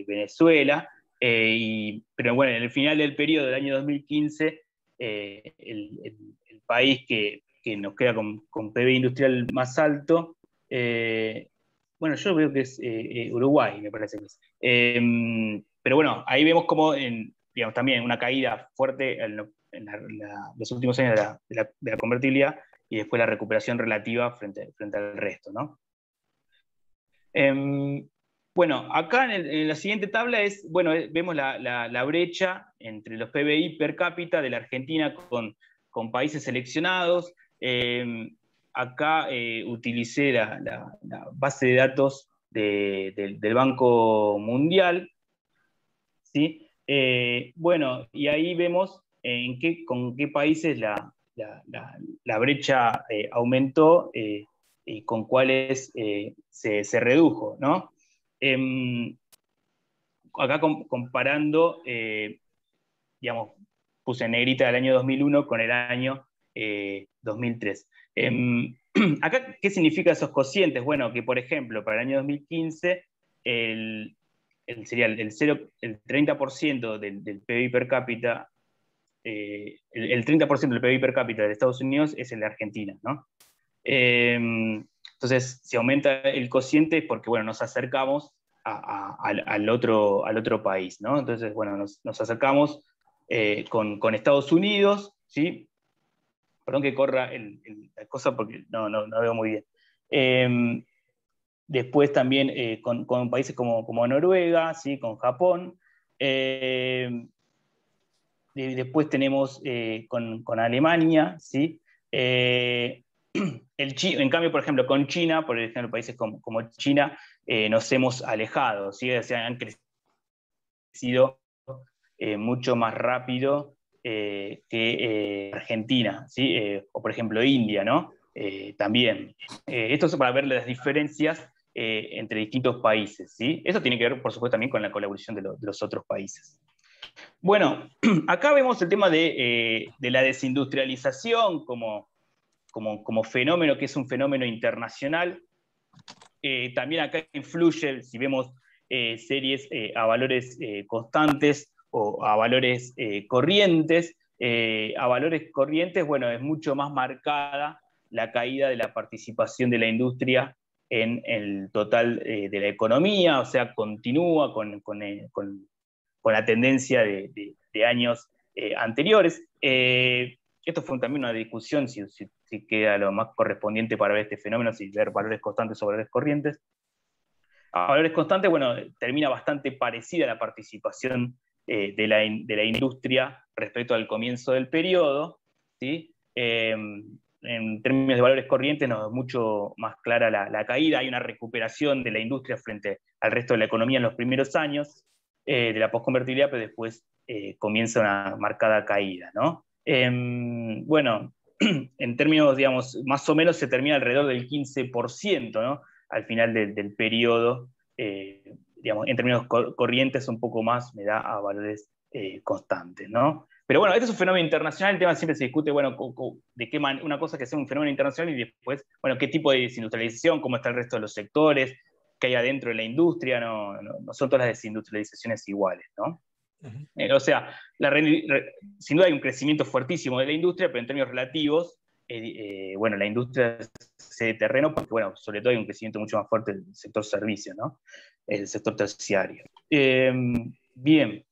Venezuela, pero bueno, en el final del periodo del año 2015, el país que nos queda con PBI industrial más alto, bueno, yo veo que es Uruguay, me parece que es. Pero bueno, ahí vemos como digamos, también una caída fuerte en los últimos años de la convertibilidad y después la recuperación relativa frente al resto, ¿no? Bueno, acá en la siguiente tabla vemos la brecha entre los PBI per cápita de la Argentina con países seleccionados. Acá utilicé la base de datos del Banco Mundial, ¿sí? Bueno, y ahí vemos con qué países la brecha aumentó y con cuáles se redujo, ¿no? Acá comparando, digamos, puse en negrita el año 2001 con el año 2003. Acá, ¿qué significa esos cocientes? Bueno, que por ejemplo, para el año 2015, sería el 30% del PBI per cápita el 30% del PIB per cápita de Estados Unidos es el de Argentina, ¿no? Entonces, si aumenta el cociente es porque, bueno, nos acercamos al otro país, ¿no? Entonces, bueno, nos acercamos con Estados Unidos, ¿sí? Perdón que corra la cosa porque no veo muy bien. Después también con países como Noruega, ¿sí? Con Japón. Después tenemos con Alemania, ¿sí? En cambio, por ejemplo, con China, por ejemplo, países como China, nos hemos alejado, ¿sí? O sea, han crecido mucho más rápido que Argentina, ¿sí? O por ejemplo India, ¿no? También. Esto es para ver las diferencias entre distintos países, ¿sí? Eso tiene que ver, por supuesto, también con la colaboración de los otros países. Bueno, acá vemos el tema de la desindustrialización como fenómeno, que es un fenómeno internacional. También acá influye, si vemos series a valores constantes o a valores corrientes. A valores corrientes, bueno, es mucho más marcada la caída de la participación de la industria en el total de la economía, o sea, continúa con la tendencia de años anteriores. Esto fue también una discusión, si queda lo más correspondiente para ver este fenómeno, si ver valores constantes o valores corrientes. A valores constantes, bueno, termina bastante parecida la participación de la industria respecto al comienzo del periodo, ¿sí? En términos de valores corrientes no es mucho más clara la caída, hay una recuperación de la industria frente al resto de la economía en los primeros años de la posconvertibilidad, pero después comienza una marcada caída, ¿no? Bueno, en términos, digamos, más o menos se termina alrededor del 15%, ¿no? Al final del periodo, digamos, en términos corrientes un poco más me da a valores constantes, ¿no? Pero bueno, este es un fenómeno internacional, el tema siempre se discute, bueno, de qué una cosa que sea un fenómeno internacional y después, bueno, qué tipo de desindustrialización, cómo está el resto de los sectores, qué hay adentro de la industria, no son todas las desindustrializaciones iguales, ¿no? O sea, sin duda hay un crecimiento fuertísimo de la industria, pero en términos relativos, bueno, la industria cede terreno porque, bueno, sobre todo hay un crecimiento mucho más fuerte del sector servicios, ¿no? El sector terciario. Bien.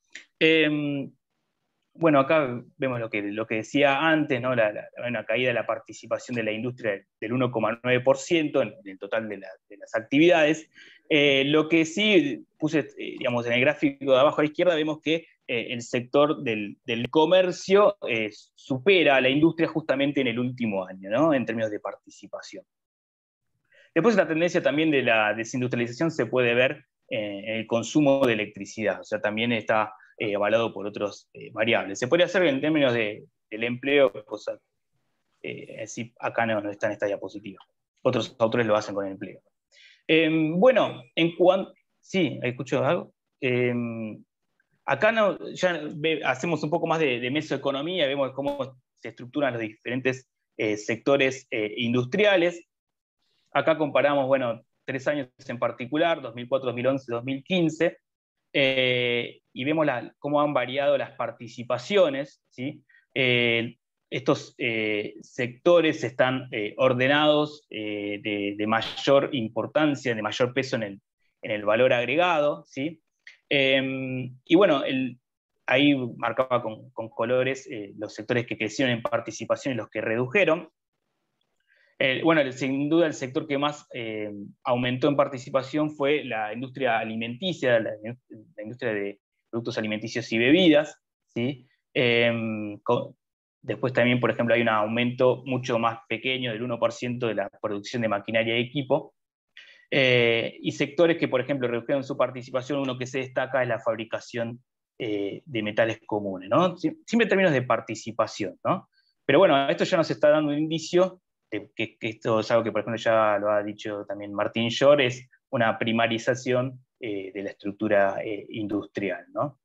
Bueno, acá vemos lo que decía antes, ¿no? Una caída de la participación de la industria del 1,9% en el total de las actividades. Lo que sí puse, digamos, en el gráfico de abajo a la izquierda, vemos que el sector del comercio supera a la industria justamente en el último año, ¿no? En términos de participación. Después la tendencia también de la desindustrialización se puede ver en el consumo de electricidad, o sea, también está avalado por otras variables. Se podría hacer en términos del empleo, cosa así acá no está en esta diapositiva. Otros autores lo hacen con el empleo. Bueno, en cuanto... Sí, ¿escucho algo? Acá ya hacemos un poco más de mesoeconomía, vemos cómo se estructuran los diferentes sectores industriales. Acá comparamos, bueno, 3 años en particular, 2004, 2011, 2015, y vemos cómo han variado las participaciones, ¿sí? Estos sectores están ordenados de mayor importancia, de mayor peso en el valor agregado, ¿sí? Y bueno, ahí marcaba con colores los sectores que crecieron en participación y los que redujeron. Bueno, sin duda el sector que más aumentó en participación fue la industria alimenticia, la industria de productos alimenticios y bebidas, ¿sí? Después también, por ejemplo, hay un aumento mucho más pequeño del 1% de la producción de maquinaria y equipo. Y sectores que, por ejemplo, redujeron su participación, uno que se destaca es la fabricación de metales comunes, ¿no? Siempre en términos de participación, ¿no? Pero bueno, esto ya nos está dando un indicio que esto es algo que, por ejemplo, ya lo ha dicho también Martín Shor, es una primarización de la estructura industrial, ¿no?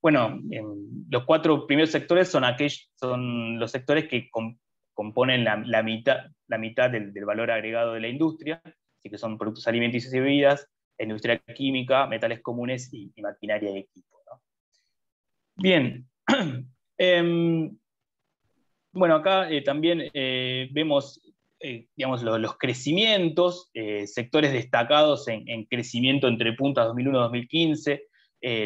Bueno, los 4 primeros sectores son los sectores que componen la mitad del valor agregado de la industria, así que son productos alimenticios y bebidas, industria química, metales comunes y maquinaria y equipo, ¿no? Bien, Bueno, acá también vemos digamos, los crecimientos, sectores destacados en crecimiento entre puntas 2001-2015,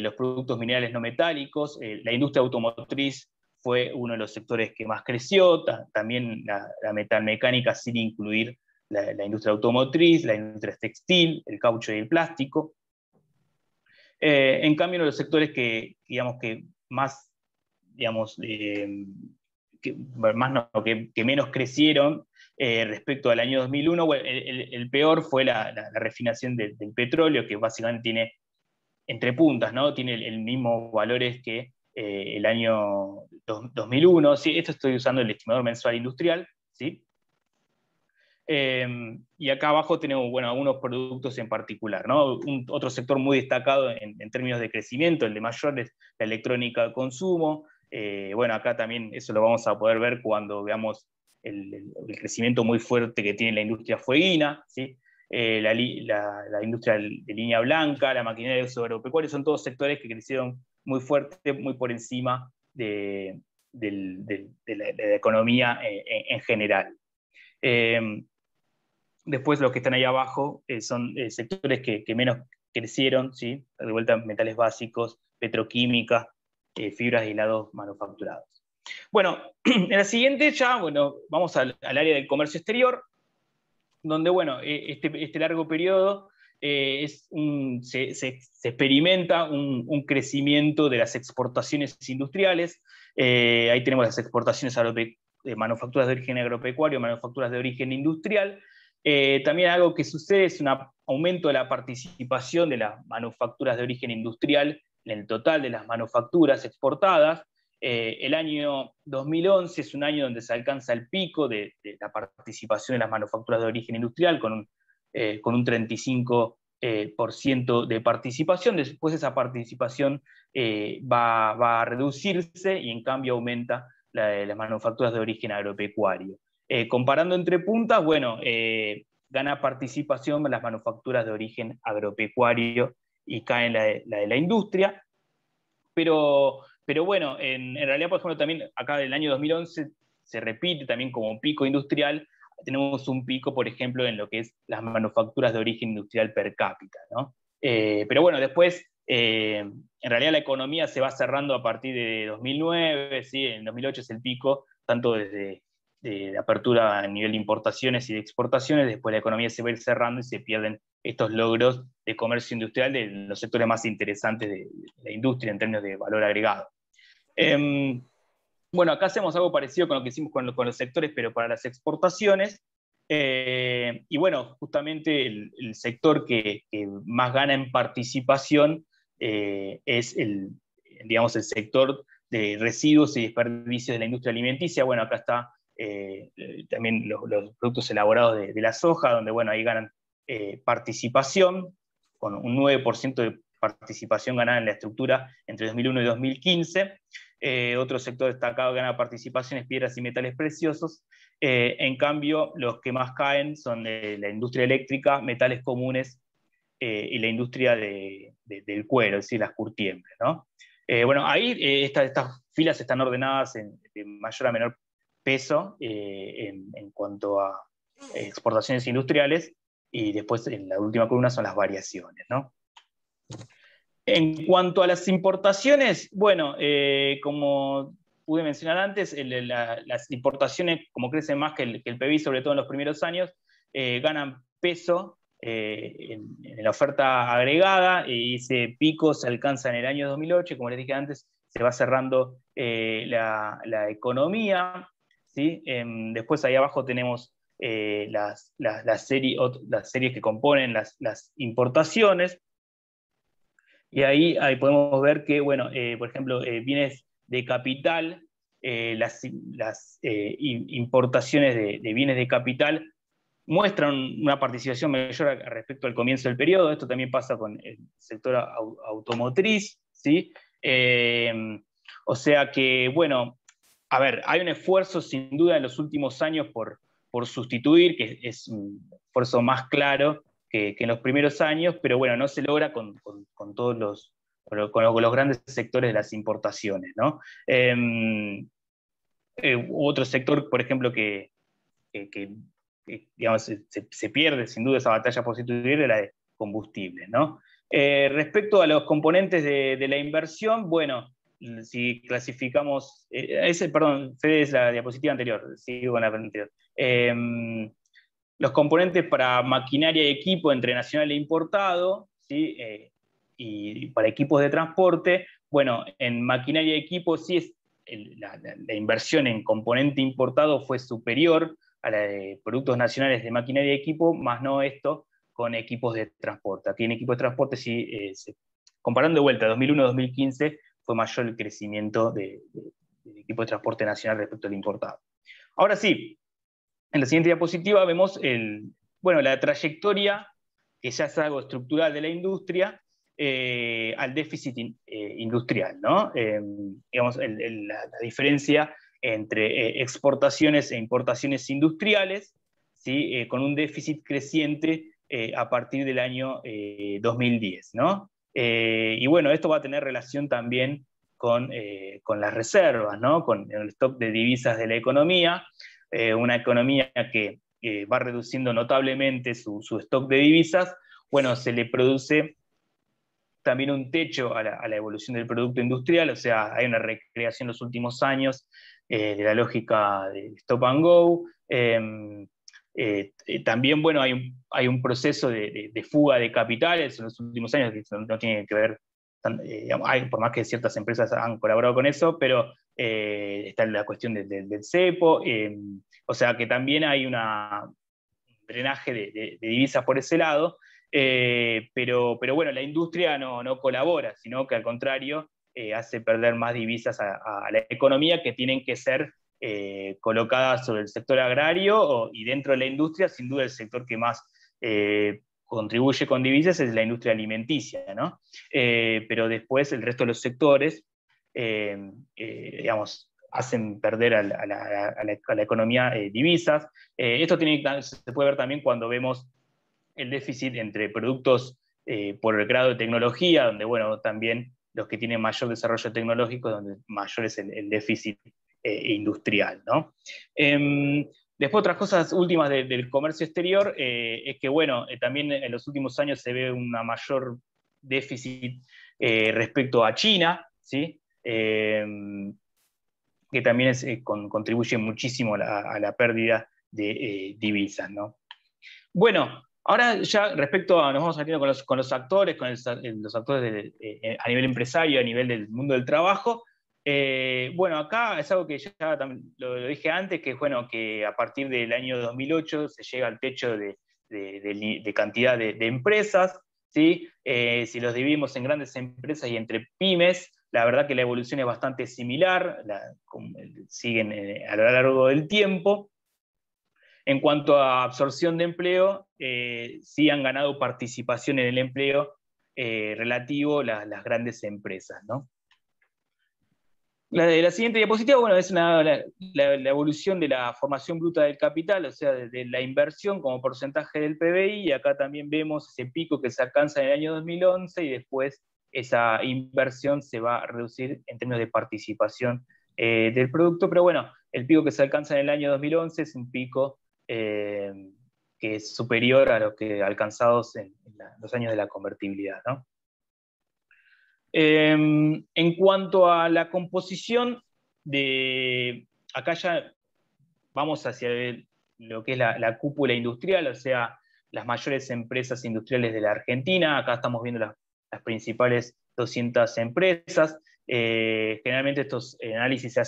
los productos minerales no metálicos, la industria automotriz fue uno de los sectores que más creció, también la metalmecánica sin incluir la industria automotriz, la industria textil, el caucho y el plástico. En cambio, uno de los sectores que, digamos, que más, digamos, que menos crecieron respecto al año 2001, bueno, el peor fue la refinación del petróleo, que básicamente tiene entre puntas, ¿no? Tiene el mismo valores que el año 2001. ¿Sí? Esto estoy usando el estimador mensual industrial, ¿sí? Y acá abajo tenemos, bueno, algunos productos en particular, ¿no? Otro sector muy destacado en términos de crecimiento, el de mayor, es la electrónica de consumo. Bueno, acá también eso lo vamos a poder ver cuando veamos el crecimiento muy fuerte que tiene la industria fueguina, ¿sí? La industria de línea blanca, la maquinaria de uso agropecuario, son todos sectores que crecieron muy fuerte, muy por encima de la economía en general. Después los que están ahí abajo son sectores que menos crecieron, ¿sí? De vuelta metales básicos, petroquímica, fibras y hilados manufacturados. Bueno, en la siguiente ya, bueno, vamos al área del comercio exterior, donde, bueno, este largo periodo se experimenta un crecimiento de las exportaciones industriales. Ahí tenemos las exportaciones de manufacturas de origen agropecuario, manufacturas de origen industrial. También algo que sucede es un aumento de la participación de las manufacturas de origen industrial en el total de las manufacturas exportadas. El año 2011 es un año donde se alcanza el pico de la participación de las manufacturas de origen industrial con un 35% de participación. Después esa participación va a reducirse y en cambio aumenta la de las manufacturas de origen agropecuario. Comparando entre puntas, bueno, gana participación las manufacturas de origen agropecuario y cae la de la industria, pero bueno, en realidad, por ejemplo, también acá del año 2011 se repite también como pico industrial. Tenemos un pico, por ejemplo, en lo que es las manufacturas de origen industrial per cápita, ¿no? Pero bueno, después, en realidad la economía se va cerrando a partir de 2009, ¿sí? En 2008 es el pico, tanto desde de apertura a nivel de importaciones y de exportaciones. Después la economía se va a ir cerrando y se pierden estos logros de comercio industrial de los sectores más interesantes de la industria en términos de valor agregado. Bueno, acá hacemos algo parecido con lo que hicimos con los sectores, pero para las exportaciones. Y bueno, justamente el sector que más gana en participación es digamos, el sector de residuos y desperdicios de la industria alimenticia. Bueno, acá está también los productos elaborados de la soja, donde bueno, ahí ganan participación, con un 9% de participación ganada en la estructura entre 2001 y 2015. Otro sector destacado que gana participación es piedras y metales preciosos. En cambio, los que más caen son la industria eléctrica, metales comunes y la industria del cuero, es decir, las curtiembres, ¿no? Bueno, ahí estas filas están ordenadas de mayor a menor peso en cuanto a exportaciones industriales, y después en la última columna son las variaciones, ¿no? En cuanto a las importaciones, bueno, como pude mencionar antes, las importaciones, como crecen más que el PBI, sobre todo en los primeros años, ganan peso en la oferta agregada, y ese pico se alcanza en el año 2008, y como les dije antes, se va cerrando la economía, ¿sí? Después ahí abajo tenemos las series que componen las importaciones. Y ahí podemos ver que, bueno, por ejemplo, bienes de capital, las importaciones de bienes de capital muestran una participación mayor respecto al comienzo del periodo. Esto también pasa con el sector automotriz, ¿sí? O sea que, bueno, a ver, hay un esfuerzo sin duda en los últimos años por sustituir, que es un esfuerzo más claro que en los primeros años, pero bueno, no se logra con todos con los grandes sectores de las importaciones, ¿no? Otro sector, por ejemplo, que digamos, se pierde sin duda esa batalla por sustituir, es la de combustibles, ¿no? Respecto a los componentes de la inversión, bueno, si clasificamos, perdón, Fede, es la diapositiva anterior, sigo con la anterior. Los componentes para maquinaria y equipo entre nacional e importado, ¿sí? Y para equipos de transporte, bueno, en maquinaria y equipo sí es la inversión en componente importado fue superior a la de productos nacionales de maquinaria y equipo, más no esto con equipos de transporte. Aquí en equipos de transporte sí, comparando de vuelta 2001-2015, fue mayor el crecimiento del equipo de transporte nacional respecto al importado. Ahora sí, en la siguiente diapositiva vemos la trayectoria, que ya es algo estructural de la industria, al déficit industrial, ¿no? Digamos, la diferencia entre exportaciones e importaciones industriales, ¿sí? Con un déficit creciente a partir del año 2010, ¿no? Y bueno, esto va a tener relación también con las reservas, ¿no? Con el stock de divisas de la economía, una economía que va reduciendo notablemente su stock de divisas. Bueno, se le produce también un techo a la evolución del producto industrial, o sea, hay una recreación en los últimos años de la lógica de stop and go. También, bueno, hay un proceso de fuga de capitales en los últimos años que no tiene que ver, por más que ciertas empresas han colaborado con eso, pero está la cuestión del cepo, o sea que también hay un drenaje de divisas por ese lado. Pero bueno, la industria no colabora, sino que al contrario hace perder más divisas a la economía, que tienen que ser colocadas sobre el sector agrario y dentro de la industria. Sin duda el sector que más contribuye con divisas es la industria alimenticia, ¿no? Pero después el resto de los sectores, digamos, hacen perder a la economía divisas. Esto se puede ver también cuando vemos el déficit entre productos por el grado de tecnología, donde, bueno, también los que tienen mayor desarrollo tecnológico, donde mayor es el déficit industrial, ¿no? Después, otras cosas últimas del comercio exterior, es que, bueno, también en los últimos años se ve una mayor déficit respecto a China, ¿sí? Que también contribuye muchísimo a la pérdida de divisas, ¿no? Bueno, ahora ya respecto nos vamos metiendo con los actores, los actores a nivel empresario, a nivel del mundo del trabajo. Bueno, acá es algo que ya lo dije antes, que bueno, que a partir del año 2008 se llega al techo de cantidad de empresas, ¿sí? Si los dividimos en grandes empresas y entre pymes, la verdad que la evolución es bastante similar, siguen a lo largo del tiempo. En cuanto a absorción de empleo, sí han ganado participación en el empleo relativo las grandes empresas, ¿no? La siguiente diapositiva, bueno, es la evolución de la formación bruta del capital, o sea, de la inversión como porcentaje del PBI, y acá también vemos ese pico que se alcanza en el año 2011, y después esa inversión se va a reducir en términos de participación del producto, pero bueno, el pico que se alcanza en el año 2011 es un pico que es superior a los que alcanzados en los años de la convertibilidad, ¿no? En cuanto a la composición acá ya vamos hacia lo que es la cúpula industrial, o sea, las mayores empresas industriales de la Argentina. Acá estamos viendo las principales 200 empresas. Generalmente estos análisis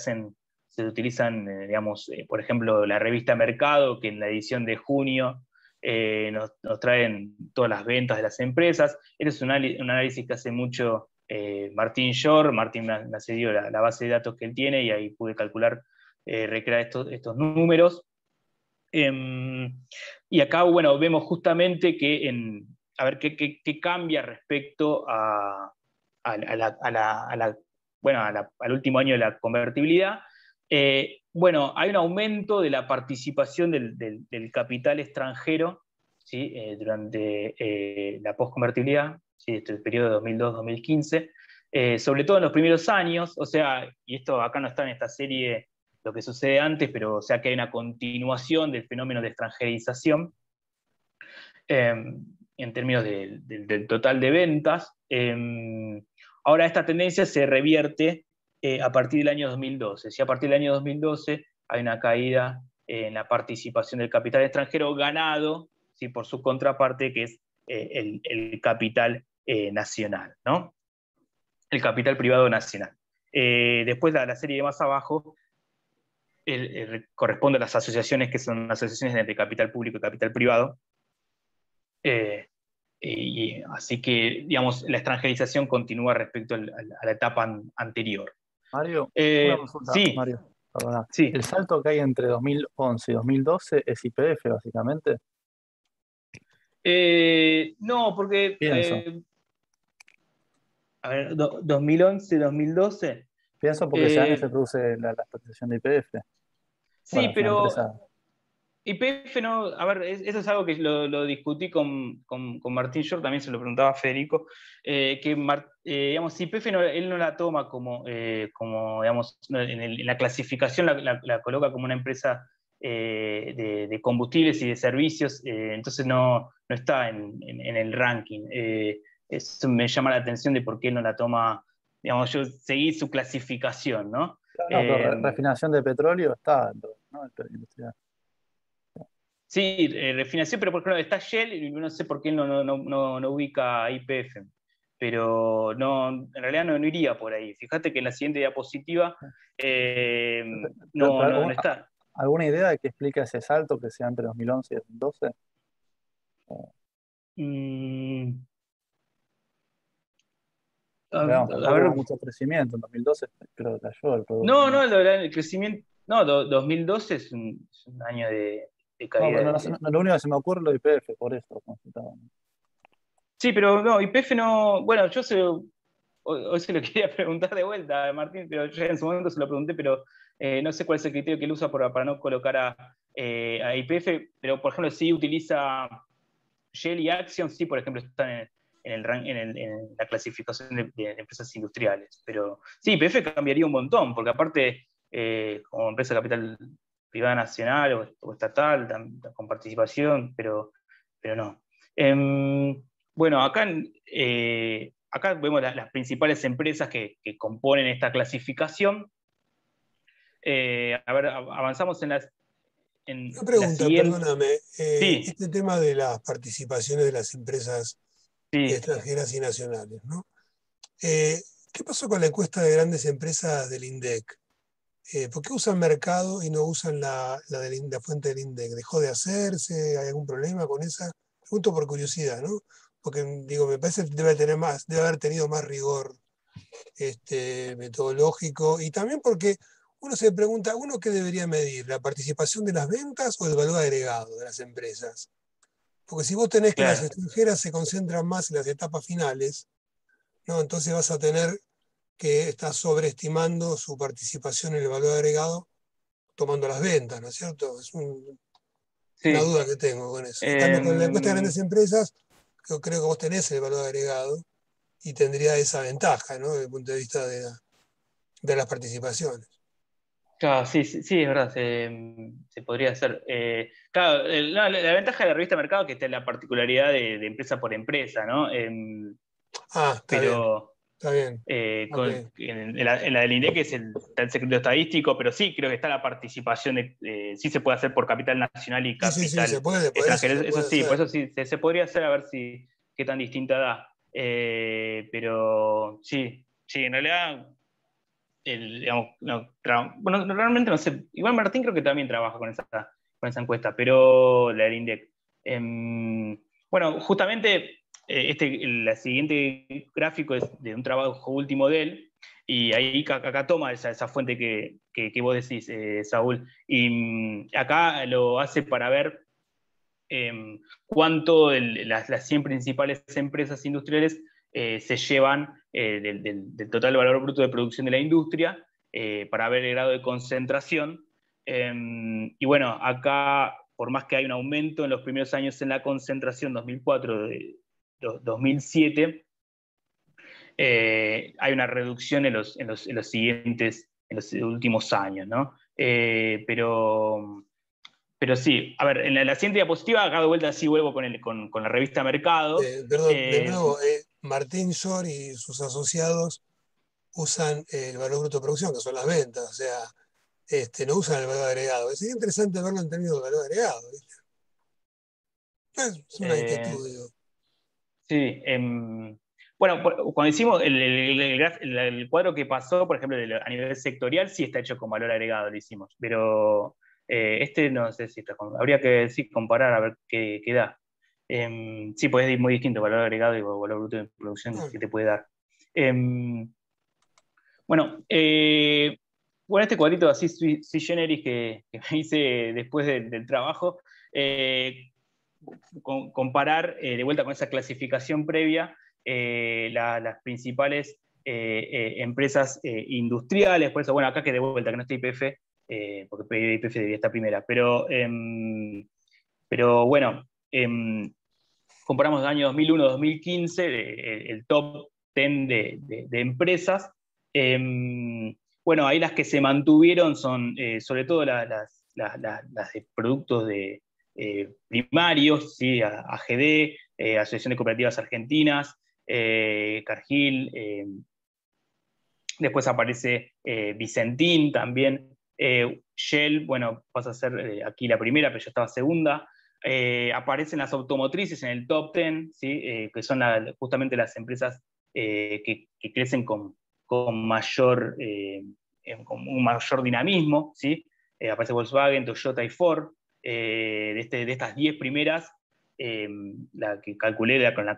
se utilizan, digamos, por ejemplo, la revista Mercado, que en la edición de junio nos traen todas las ventas de las empresas. Este es un análisis que hace mucho Martín Shore. Martín me ha cedido la base de datos que él tiene, y ahí pude calcular, recrear estos números. Y acá, bueno, vemos justamente que a ver qué cambia respecto al último año de la convertibilidad. Bueno, hay un aumento de la participación del capital extranjero, ¿sí? Durante la posconvertibilidad, ¿sí? Este el periodo de 2002-2015. sobre todo en los primeros años, o sea, y esto acá no está en esta serie lo que sucede antes, pero o sea que hay una continuación del fenómeno de extranjerización en términos del total de ventas. Ahora esta tendencia se revierte a partir del año 2012. Si a partir del año 2012 hay una caída en la participación del capital extranjero ganado, ¿sí?, por su contraparte, que es el capital nacional, ¿no? El capital privado nacional. Después la serie de más abajo corresponde a las asociaciones que son asociaciones entre capital público y capital privado. Así que, digamos, la extranjerización continúa respecto a la etapa anterior. Mario, una consulta, Sí, Mario, perdona. sí. ¿El salto que hay entre 2011 y 2012 es YPF, básicamente? No, porque... Pienso. A ver, 2011, 2012. Pienso porque ese año se produce la exportación de YPF. Sí, bueno, pero YPF no, a ver, eso es algo que lo discutí con Martín Short, también se lo preguntaba a Federico, que digamos, YPF él no la toma como digamos, en la clasificación la coloca como una empresa de combustibles y de servicios, entonces no está en el ranking. Eso me llama la atención de por qué él no la toma, digamos, yo seguí su clasificación, ¿no? Claro, pero refinación de petróleo está, ¿no? Industrial. Sí, refinación, pero por ejemplo está Shell y no sé por qué no ubica a YPF, pero no, en realidad no iría por ahí. Fíjate que en la siguiente diapositiva no está. ¿Alguna idea de qué explica ese salto que sea entre 2011 y 2012? A ver, hubo mucho crecimiento, en 2012 creo que cayó el producto. No, el crecimiento, no, 2012 es un año de caída. Lo único que se me ocurre es lo de YPF, por eso consultaba. Sí, pero no, YPF no, bueno, hoy se lo quería preguntar de vuelta a Martín, pero yo en su momento se lo pregunté, pero no sé cuál es el criterio que él usa para no colocar a YPF, pero por ejemplo sí utiliza Shell y Axion, sí, por ejemplo, están en la clasificación de empresas industriales. Pero sí, YPF cambiaría un montón, porque aparte, como empresa de capital privada nacional o estatal, con participación, pero no. Bueno, acá vemos las principales empresas que componen esta clasificación. A ver, avanzamos en las... Una pregunta, perdóname. Sí. Este tema de las participaciones de las empresas Sí. extranjeras y nacionales, ¿no? ¿Qué pasó con la encuesta de grandes empresas del INDEC? ¿Por qué usan mercado y no usan la fuente del INDEC? ¿Dejó de hacerse? ¿Hay algún problema con esa? Pregunto por curiosidad, ¿no? Porque digo, me parece que debe haber tenido más rigor metodológico, y también porque uno se pregunta, ¿uno qué debería medir? ¿La participación de las ventas o el valor agregado de las empresas? Porque si vos tenés que las extranjeras se concentran más en las etapas finales, ¿no? Entonces vas a tener que estar sobreestimando su participación en el valor agregado tomando las ventas, ¿no es cierto? Es una duda que tengo con eso. En cambio, con la encuesta de grandes empresas, yo creo que vos tenés el valor agregado y tendría esa ventaja, ¿no? Desde el punto de vista de las participaciones. Claro, sí, es verdad, se podría hacer. Claro, la ventaja de la revista Mercado es que está en la particularidad de empresa por empresa, ¿no? Está bien. Okay. En la del INDEC está el secreto estadístico, pero sí creo que está la participación, sí se puede hacer por capital nacional y capital sí, se puede, extranjero. Eso sí, por eso sí, se podría hacer a ver qué tan distinta da. Pero sí, en realidad... digamos, bueno, realmente no sé, igual Martín creo que también trabaja con esa encuesta, pero la del INDEC. Bueno, justamente la siguiente gráfico es de un trabajo último de él, y ahí acá toma esa fuente que vos decís, Saúl, y acá lo hace para ver cuánto las 100 principales empresas industriales se llevan del total valor bruto de producción de la industria, para ver el grado de concentración. Y bueno, acá, por más que hay un aumento en los primeros años en la concentración, 2004, 2007, hay una reducción en los últimos años, ¿no? Pero sí, a ver, en la siguiente diapositiva, acá de vuelta sí vuelvo con la revista Mercado. Perdón, de nuevo, Martín Shore y sus asociados usan el valor bruto de producción, que son las ventas, o sea, no usan el valor agregado. Sería interesante verlo en términos de valor agregado, ¿viste? Es una inquietud, digo. Sí, bueno, cuando hicimos el cuadro que pasó, por ejemplo, a nivel sectorial, sí está hecho con valor agregado, lo hicimos, pero no sé si está habría que comparar a ver qué da. Sí, pues es muy distinto valor agregado y valor bruto de producción que te puede dar. Bueno, este cuadrito así sui generis que me hice después del trabajo, comparar de vuelta con esa clasificación previa las principales empresas industriales, por eso, bueno, acá que de vuelta, que no está YPF, porque YPF debería estar primera, pero bueno, comparamos el año 2001-2015, el top 10 de empresas. Bueno, ahí las que se mantuvieron son sobre todo las de productos primarios, ¿sí? AGD, Asociación de Cooperativas Argentinas, Cargill, después aparece Vicentín también, Shell, bueno, pasa a ser aquí la primera, pero yo estaba segunda. Aparecen las automotrices en el top 10, ¿sí? Que son justamente las empresas que crecen con mayor, con un mayor dinamismo, ¿sí? Aparece Volkswagen, Toyota y Ford. De estas 10 primeras, la que calculé con la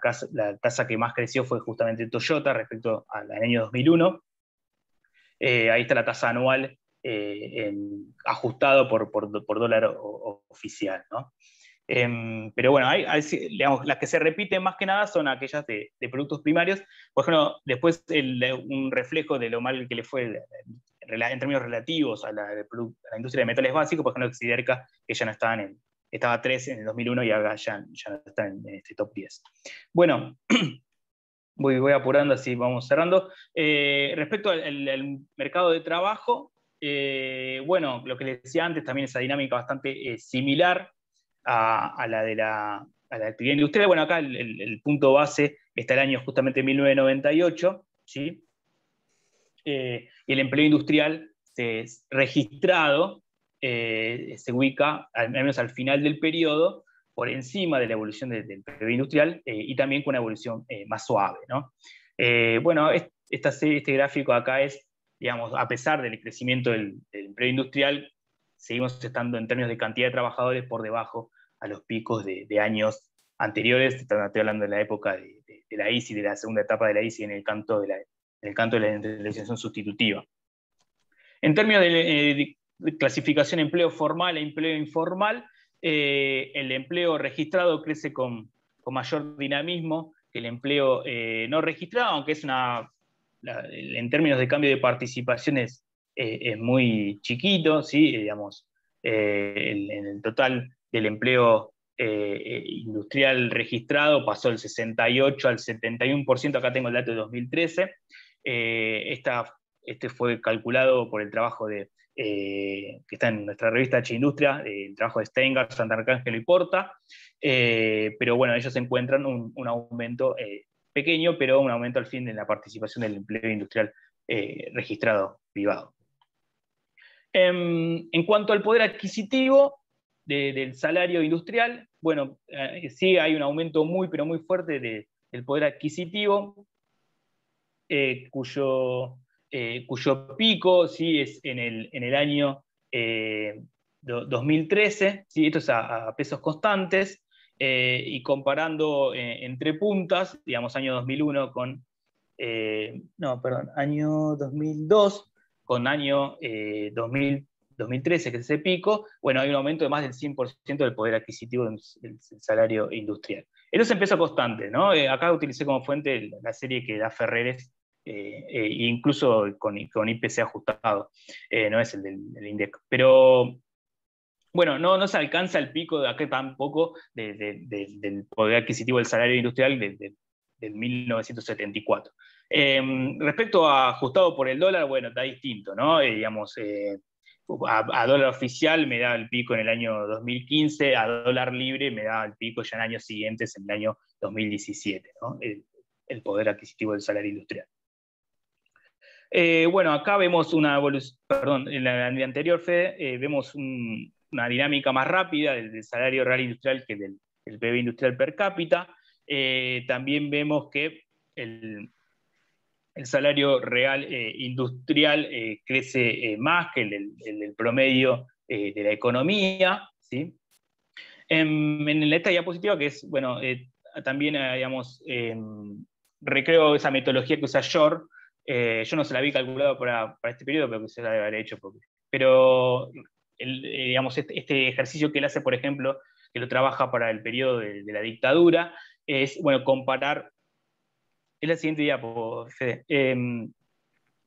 tasa que más creció fue justamente Toyota respecto al año 2001. Ahí está la tasa anual ajustado por dólar oficial, ¿no? Pero bueno, digamos, las que se repiten más que nada son aquellas de productos primarios. Por ejemplo, después un reflejo de lo mal que le fue en términos relativos a la industria de metales básicos, por ejemplo, Siderca, que ya no estaba 3 en el 2001 y ahora ya no está en este top 10. Bueno, voy apurando, así vamos cerrando. Respecto al mercado de trabajo, bueno, lo que les decía antes, también esa dinámica bastante similar a la de la actividad industrial. Bueno, acá el punto base está el año justamente 1998, ¿sí? Y el empleo industrial registrado se ubica, al menos al final del periodo, por encima de la evolución del empleo industrial y también con una evolución más suave, ¿no? Bueno, este gráfico acá es, digamos, a pesar del crecimiento del empleo industrial, seguimos estando en términos de cantidad de trabajadores por debajo a los picos de años anteriores. Estoy hablando de la época de la ICI, de la segunda etapa de la ICI en el canto de la industrialización sustitutiva. En términos de clasificación de empleo formal e empleo informal, el empleo registrado crece con mayor dinamismo que el empleo no registrado, aunque en términos de cambio de participaciones es muy chiquito, ¿sí? Digamos, en el total del empleo industrial registrado pasó del 68 al 71%, acá tengo el dato de 2013. Este fue calculado por el trabajo que está en nuestra revista H Industria, el trabajo de Steingart, Santarcángelo y Porta, pero bueno, ellos encuentran un aumento pequeño, pero un aumento al fin de la participación del empleo industrial registrado privado. En cuanto al poder adquisitivo del salario industrial, bueno, sí hay un aumento muy, pero muy fuerte del poder adquisitivo, cuyo pico sí, es en el año 2013, ¿sí? Esto es a pesos constantes, y comparando entre puntas, digamos año 2001 con, año 2002 con año 2013, que es ese pico, bueno, hay un aumento de más del 100% del poder adquisitivo del salario industrial. Esto es en peso constante, ¿no? Acá utilicé como fuente la serie que da Ferreres, incluso con IPC ajustado, no es el del INDEC. Pero bueno, no se alcanza el pico de acá tampoco del poder adquisitivo del salario industrial del 1974. Respecto a ajustado por el dólar, bueno, está distinto, ¿no? Digamos, a dólar oficial me da el pico en el año 2015, a dólar libre me da el pico ya en años siguientes, en el año 2017, ¿no? El poder adquisitivo del salario industrial. Bueno, acá vemos una evolución, perdón, en la anterior, Fede, vemos una dinámica más rápida del salario real industrial que del PIB industrial per cápita. También vemos que el salario real industrial crece más que el promedio de la economía, ¿sí? En esta diapositiva, que es, bueno, también, digamos, recreo esa metodología que usa Shor. Yo no se la vi calculado para este periodo, pero que se la debe haber hecho. Pero, digamos, este ejercicio que él hace, por ejemplo, que lo trabaja para el periodo de la dictadura, es, bueno, comparar. Es la siguiente diapo, Fede.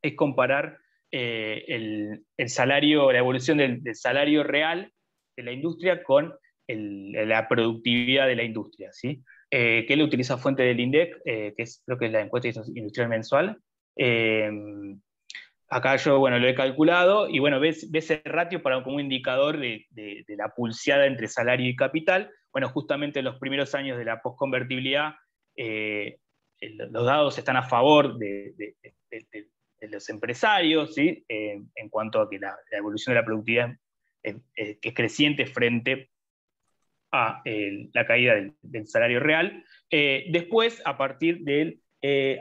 Es comparar el salario, la evolución del salario real de la industria con la productividad de la industria, ¿sí? Que él utiliza fuente del INDEC, creo que es la encuesta industrial mensual. Acá yo, bueno, lo he calculado, y bueno, ves el ratio como un indicador de la pulseada entre salario y capital. Bueno, justamente en los primeros años de la postconvertibilidad, los dados están a favor de los empresarios, ¿sí? En cuanto a que la evolución de la productividad es creciente frente a la caída del salario real. Después, a partir del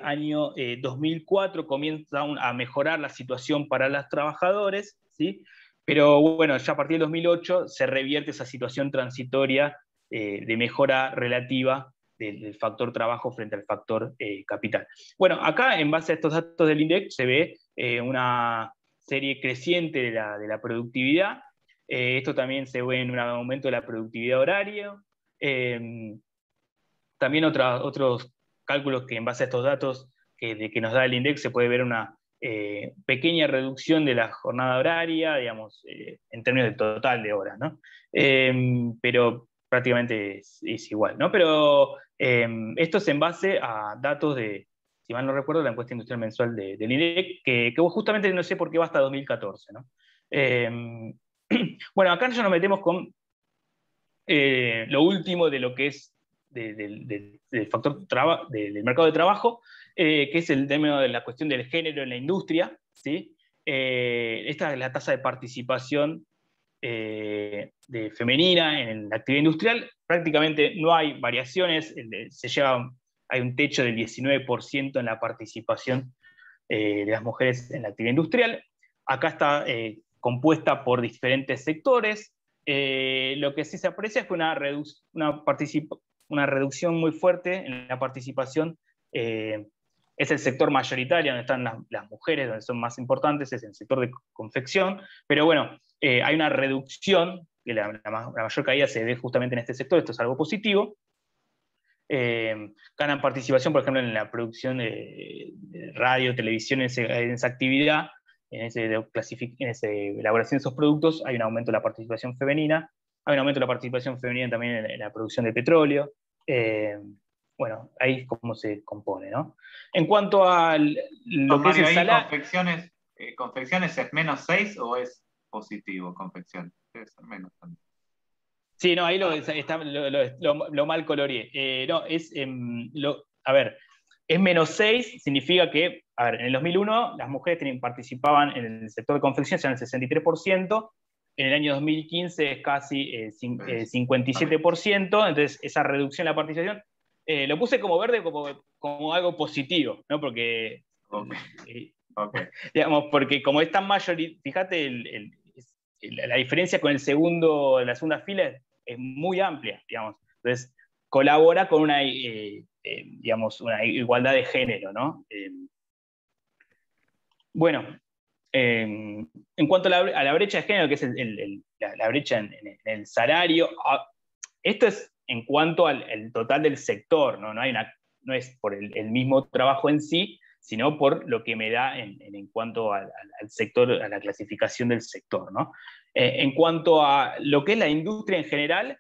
año 2004, comienza a mejorar la situación para los trabajadores, ¿sí? Pero bueno, ya a partir del 2008 se revierte esa situación transitoria de mejora relativa del factor trabajo frente al factor capital. Bueno, acá, en base a estos datos del INDEC, se ve una serie creciente de la productividad. Esto también se ve en un aumento de la productividad horaria. También otros cálculos que, en base a estos datos que nos da el INDEC, se puede ver una pequeña reducción de la jornada horaria, digamos, en términos del total de horas, ¿no? Pero prácticamente es igual, ¿no? Pero esto es en base a datos de, si mal no recuerdo, la encuesta industrial mensual del INDEC, que justamente no sé por qué va hasta 2014, ¿no? Bueno, acá ya nos metemos con lo último de lo que es del factor del mercado de trabajo, que es el tema de la cuestión del género en la industria, ¿sí? Esta es la tasa de participación femenina en la actividad industrial. Prácticamente no hay variaciones, hay un techo del 19% en la participación de las mujeres en la actividad industrial. Acá está compuesta por diferentes sectores. Lo que sí se aprecia es que una reducción muy fuerte en la participación es el sector mayoritario, donde están las mujeres, donde son más importantes, es el sector de confección. Pero bueno, hay una reducción, que la mayor caída se ve justamente en este sector. Esto es algo positivo. Ganan participación, por ejemplo, en la producción de radio, televisión, en esa actividad, en esa elaboración de esos productos. Hay un aumento de la participación femenina, hay un aumento de la participación femenina también en la producción de petróleo. Bueno, ahí es como se compone, ¿no? En cuanto a lo que es el salario... ¿Confecciones es -6 o es positivo, confecciones? Debe ser menos también. Sí, no, ahí lo mal coloreé. No, a ver, es -6, significa que, a ver, en el 2001 las mujeres participaban en el sector de confección, eran el 63%, en el año 2015 es casi 57%, entonces esa reducción en la participación, lo puse como verde como algo positivo, ¿no? Porque, digamos, porque como es tan mayoritario, fíjate, la diferencia con la segunda fila es muy amplia, digamos. Entonces, colabora con digamos, una igualdad de género, ¿no? Bueno, en cuanto a la brecha de género, que es la brecha en el salario, esto es en cuanto al total del sector, ¿no? No es por el mismo trabajo en sí, sino por lo que me da en cuanto al sector, a la clasificación del sector, ¿no? En cuanto a lo que es la industria en general,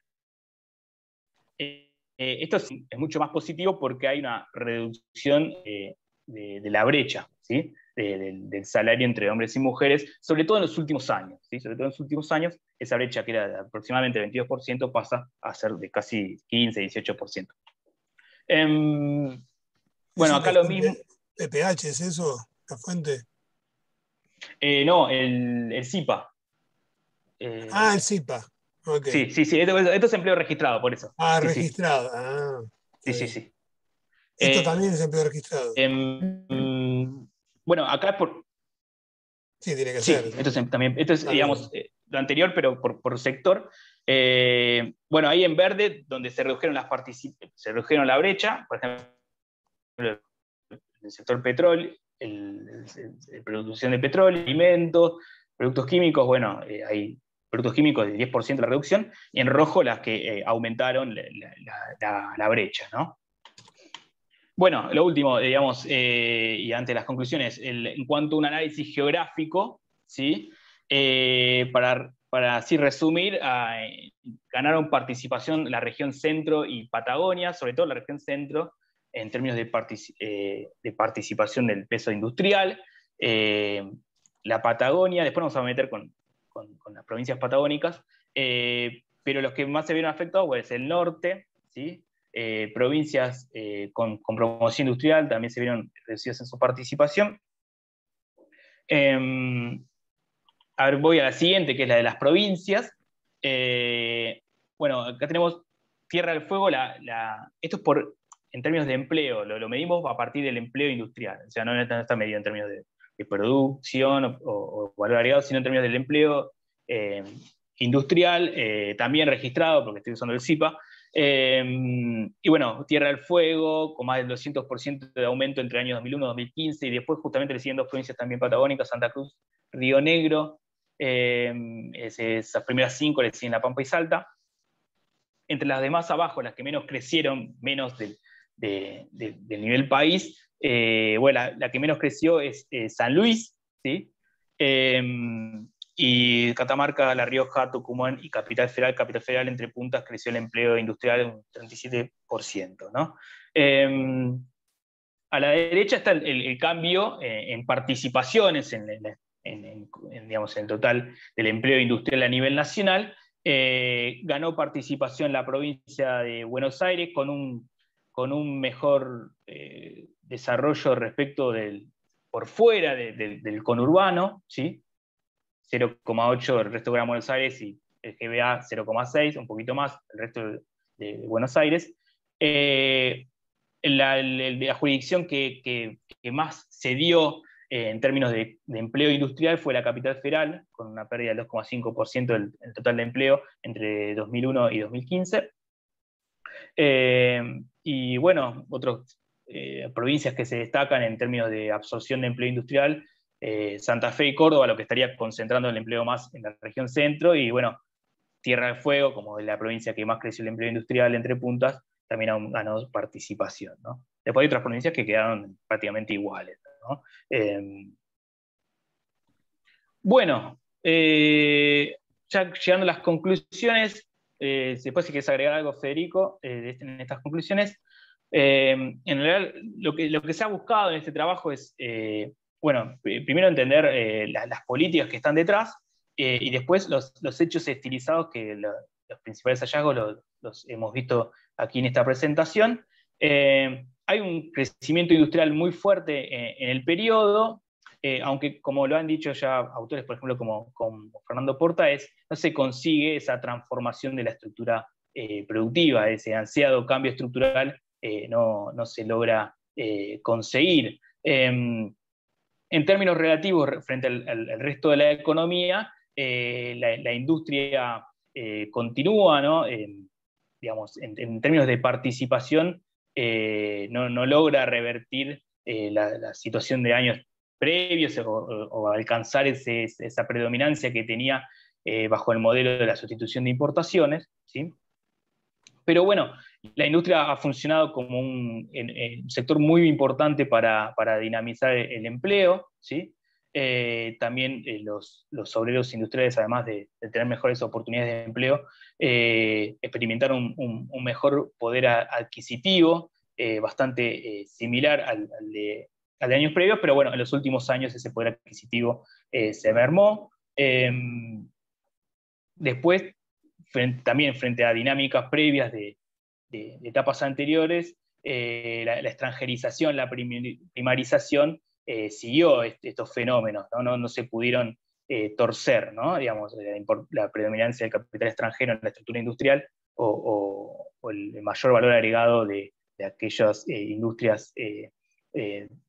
esto es mucho más positivo porque hay una reducción de la brecha, ¿sí? Del salario entre hombres y mujeres, sobre todo en los últimos años, ¿sí? Sobre todo en los últimos años, esa brecha que era de aproximadamente 22% pasa a ser de casi 15-18%. Bueno, acá lo mismo. ¿PPH es eso? ¿La fuente? No, el CIPA. El CIPA. Okay. Sí, esto es empleo registrado, por eso. Sí, registrado. Sí. Esto también es empleo registrado. Bueno, acá por... Sí, tiene que ser. Esto es digamos, lo anterior, pero por sector. Bueno, ahí en verde, donde se redujeron la brecha, por ejemplo, el sector petróleo, la producción de petróleo, alimentos, productos químicos, bueno, hay productos químicos de 10% la reducción, y en rojo las que aumentaron la brecha, ¿no? Bueno, lo último, digamos, y ante las conclusiones, en cuanto a un análisis geográfico, ¿sí? Para así resumir, ganaron participación la región centro y Patagonia, sobre todo la región centro, en términos de participación del peso industrial. La Patagonia, después nos vamos a meter con las provincias patagónicas, pero los que más se vieron afectados pues, el norte, ¿sí? Provincias con promoción industrial también se vieron reducidas en su participación. A ver, voy a la siguiente, que es la de las provincias. Bueno, acá tenemos Tierra del Fuego, esto es en términos de empleo, lo medimos a partir del empleo industrial, o sea, no está medido en términos de producción o valor agregado, sino en términos del empleo industrial, también registrado, porque estoy usando el CIPA. Y bueno, Tierra del Fuego, con más del 200% de aumento entre el año 2001 y 2015, y después justamente le siguen dos provincias también patagónicas, Santa Cruz, Río Negro, esas primeras 5 le siguen La Pampa y Salta. Entre las demás abajo, las que menos crecieron, menos del nivel país, bueno, la que menos creció es San Luis, ¿sí? Y Catamarca, La Rioja, Tucumán y Capital Federal entre puntas creció el empleo industrial un 37%, ¿no? A la derecha está el cambio en participaciones digamos, en el total del empleo industrial a nivel nacional. Ganó participación la provincia de Buenos Aires con un mejor desarrollo respecto por fuera del conurbano, ¿sí? 0,8 el resto de Gran Buenos Aires y el GBA 0,6, un poquito más el resto de Buenos Aires. La jurisdicción que más se dio en términos de empleo industrial fue la Capital Federal, con una pérdida del 2,5% del total de empleo entre 2001 y 2015. Y bueno, otras provincias que se destacan en términos de absorción de empleo industrial, Santa Fe y Córdoba, lo que estaría concentrando el empleo más en la región centro, y bueno, Tierra del Fuego, como es la provincia que más creció el empleo industrial entre puntas, también ganó participación, ¿no? Después hay otras provincias que quedaron prácticamente iguales, ¿no? Bueno, ya llegando a las conclusiones, después si quieres agregar algo, Federico, en estas conclusiones, en realidad lo que se ha buscado en este trabajo es, bueno, primero entender las políticas que están detrás, y después los hechos estilizados que los principales hallazgos los hemos visto aquí en esta presentación. Hay un crecimiento industrial muy fuerte en el periodo, aunque como lo han dicho ya autores, por ejemplo, como Fernando Porta, no se consigue esa transformación de la estructura productiva, ese ansiado cambio estructural no se logra conseguir. En términos relativos frente al resto de la economía, la industria continúa, ¿no? Digamos, en términos de participación, no logra revertir la situación de años previos o alcanzar esa predominancia que tenía bajo el modelo de la sustitución de importaciones, ¿sí? Pero bueno, la industria ha funcionado como un sector muy importante para dinamizar el empleo, ¿sí? También los obreros industriales, además de tener mejores oportunidades de empleo, experimentaron un mejor poder adquisitivo, bastante similar al al de años previos, pero bueno, en los últimos años ese poder adquisitivo se mermó. Después, también frente a dinámicas previas de etapas anteriores, la extranjerización, la primarización siguió estos fenómenos, no se pudieron torcer, ¿no? Digamos, la predominancia del capital extranjero en la estructura industrial o el mayor valor agregado de aquellas industrias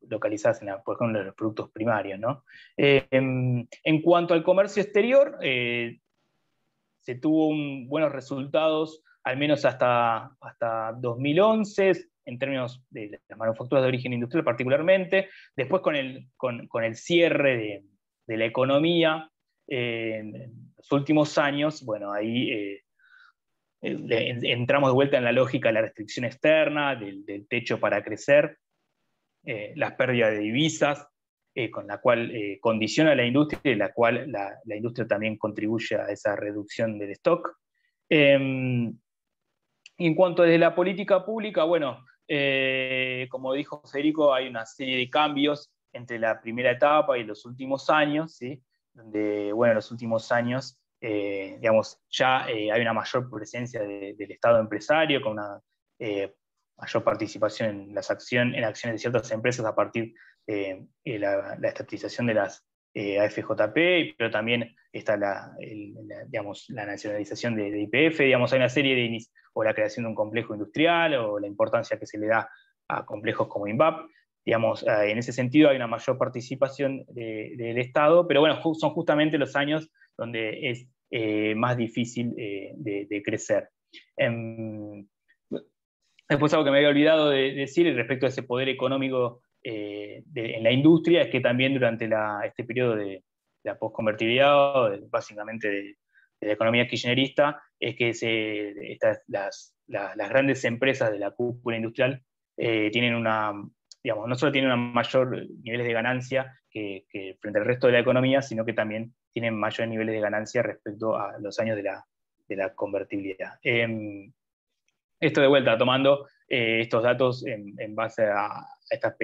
localizadas, por ejemplo, en los productos primarios, ¿no? En cuanto al comercio exterior, se tuvo buenos resultados, al menos hasta 2011, en términos de las manufacturas de origen industrial particularmente. Después con el cierre de la economía en los últimos años, bueno, ahí entramos de vuelta en la lógica de la restricción externa, del techo para crecer, las pérdidas de divisas, con la cual condiciona la industria y la cual la industria también contribuye a esa reducción del stock. En cuanto a la política pública, bueno, como dijo Federico, hay una serie de cambios entre la primera etapa y los últimos años, ¿sí? Donde, bueno, en los últimos años, digamos, ya hay una mayor presencia del Estado empresario, con una mayor participación en acciones de ciertas empresas a partir de la estatización de las AFJP, pero también está digamos, la nacionalización de YPF, digamos, hay una serie o la creación de un complejo industrial, o la importancia que se le da a complejos como INVAP. Digamos, en ese sentido hay una mayor participación del Estado, pero bueno, son justamente los años donde es más difícil de crecer. Después algo que me había olvidado de decir respecto a ese poder económico en la industria es que también durante este periodo de la postconvertibilidad, básicamente de la economía kirchnerista, es que las grandes empresas de la cúpula industrial tienen digamos, no solo tienen mayor niveles de ganancia que frente al resto de la economía, sino que también tienen mayores niveles de ganancia respecto a los años de la convertibilidad. Esto de vuelta, tomando estos datos en base a estas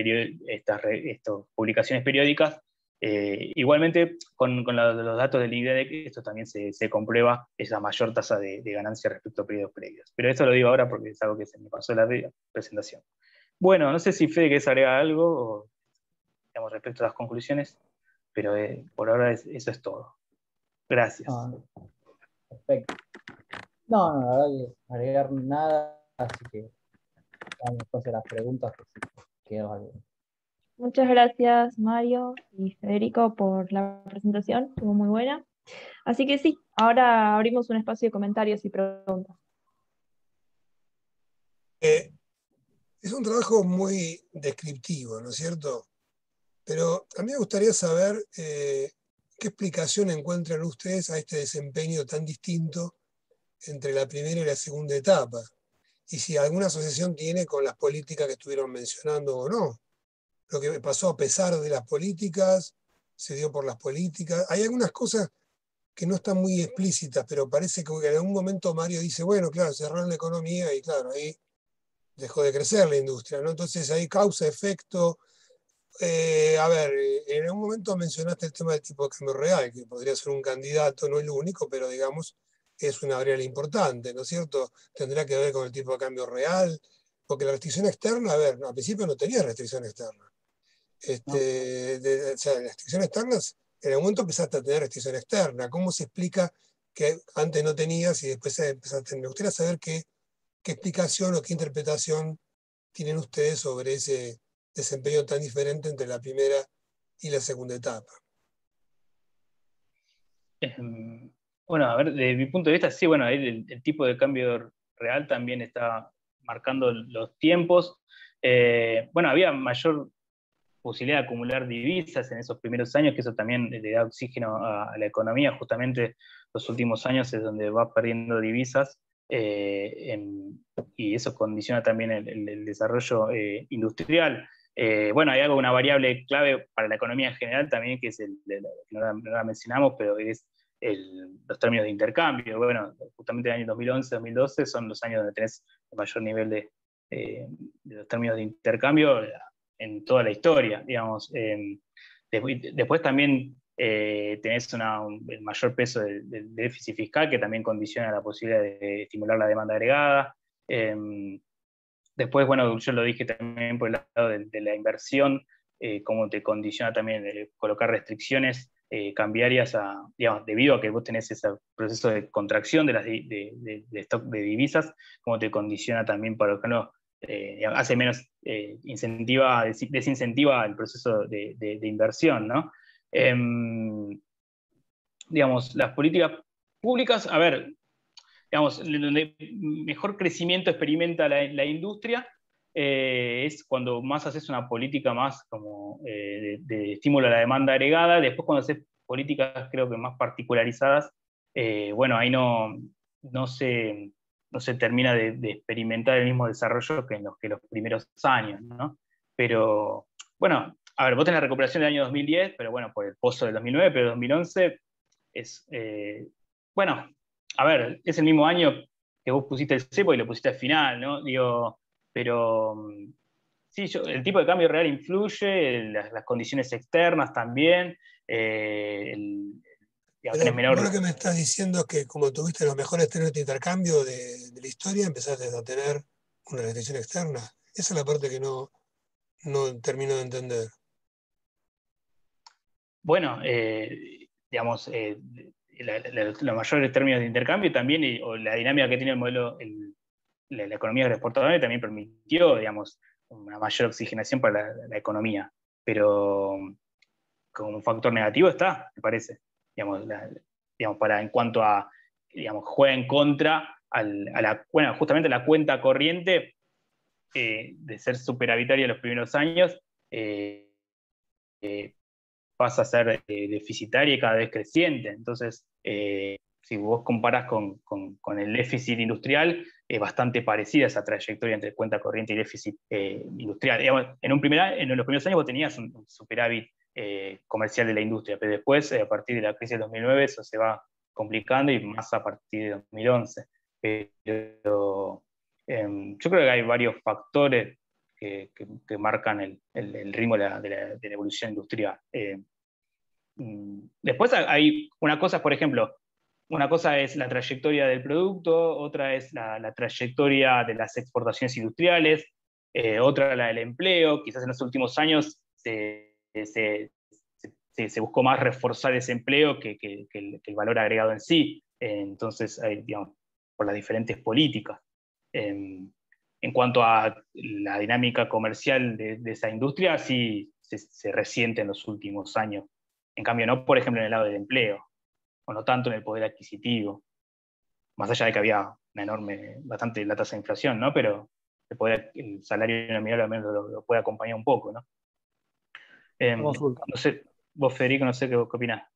publicaciones periódicas, igualmente con los datos del INDEC, esto también se comprueba esa mayor tasa de ganancia respecto a periodos previos. Pero esto lo digo ahora porque es algo que se me pasó en la presentación. Bueno, no sé si Fede querés agregar algo digamos, respecto a las conclusiones, pero por ahora eso es todo. Gracias. Perfecto. No, la verdad que agregar nada, así que vamos a hacer las preguntas que si quedó algo. Muchas gracias, Mario y Federico, por la presentación, estuvo muy buena. Así que sí, ahora abrimos un espacio de comentarios y preguntas. Es un trabajo muy descriptivo, ¿no es cierto? Pero a mí me gustaría saber qué explicación encuentran ustedes a este desempeño tan distinto entre la primera y la segunda etapa, y si alguna asociación tiene con las políticas que estuvieron mencionando o no. Lo que pasó a pesar de las políticas, se dio por las políticas. Hay algunas cosas que no están muy explícitas, pero parece que en algún momento Mario dice, bueno, claro, cerraron la economía y claro, ahí dejó de crecer la industria, ¿no? Entonces ahí causa, efecto. A ver, en algún momento mencionaste el tema del tipo de cambio real, que podría ser un candidato, no el único, pero digamos, es una variable importante, ¿no es cierto? Tendrá que ver con el tipo de cambio real, porque la restricción externa, a ver, al principio no tenía restricción externa. O sea, las restricciones externas, en algún momento empezaste a tener restricción externa. ¿Cómo se explica que antes no tenías y después empezaste a tener? Me gustaría saber qué explicación o qué interpretación tienen ustedes sobre ese desempeño tan diferente entre la primera y la segunda etapa. Bueno, a ver, desde mi punto de vista, sí, bueno, ahí el tipo de cambio real también está marcando los tiempos. Bueno, había mayor posibilidad de acumular divisas en esos primeros años, que eso también le da oxígeno a la economía. Justamente los últimos años es donde va perdiendo divisas, y eso condiciona también el desarrollo industrial. Bueno, hay una variable clave para la economía en general también, que es no la mencionamos, pero es los términos de intercambio. Bueno, justamente el año 2011, 2012 son los años donde tenés el mayor nivel de los términos de intercambio. en toda la historia, digamos. Después también tenés el mayor peso del déficit fiscal, que también condiciona la posibilidad de estimular la demanda agregada. Después, bueno, yo lo dije también por el lado de la inversión, cómo te condiciona también colocar restricciones cambiarias, digamos, debido a que vos tenés ese proceso de contracción de stock de divisas, cómo te condiciona también, por ejemplo, hace menos desincentiva el proceso de inversión, ¿no? Digamos, las políticas públicas, a ver, digamos, donde mejor crecimiento experimenta la industria es cuando más haces una política más como de estímulo a la demanda agregada. Después, cuando haces políticas, creo que más particularizadas, bueno, ahí no se termina de experimentar el mismo desarrollo que en los primeros años, ¿no? Pero, bueno, a ver, vos tenés la recuperación del año 2010, pero bueno, por el pozo del 2009, pero el 2011 es, bueno, a ver, es el mismo año que vos pusiste el cepo y lo pusiste al final, ¿no? Digo, pero sí, el tipo de cambio real influye, las condiciones externas también. Pero vos lo que me estás diciendo es que como tuviste los mejores términos de intercambio de la historia, empezaste a tener una restricción externa. Esa es la parte que no termino de entender. Bueno, digamos, los mayores términos de intercambio también, o la dinámica que tiene el modelo, la economía agroexportadora también permitió, digamos, una mayor oxigenación para la economía. Pero como un factor negativo está, me parece. Digamos, en cuanto a, digamos, juega en contra bueno, justamente la cuenta corriente de ser superavitaria en los primeros años, pasa a ser deficitaria y cada vez creciente. Entonces, si vos comparás con el déficit industrial, es bastante parecida esa trayectoria entre cuenta corriente y déficit industrial. Digamos, en los primeros años vos tenías un superávit comercial de la industria, pero después, a partir de la crisis del 2009, eso se va complicando y más a partir de 2011. Pero yo creo que hay varios factores que marcan el ritmo de la evolución industrial. Después hay una cosa, por ejemplo, una cosa es la trayectoria del producto, otra es la trayectoria de las exportaciones industriales, otra la del empleo. Quizás en los últimos años se buscó más reforzar ese empleo que el valor agregado en sí. Entonces, digamos, por las diferentes políticas. En cuanto a la dinámica comercial de esa industria, sí se resiente en los últimos años. En cambio, no, por ejemplo, en el lado del empleo, o no tanto en el poder adquisitivo, más allá de que había bastante la tasa de inflación, ¿no? Pero el salario nominal al menos lo puede acompañar un poco, ¿no? No sé, vos, Federico, no sé qué opinás.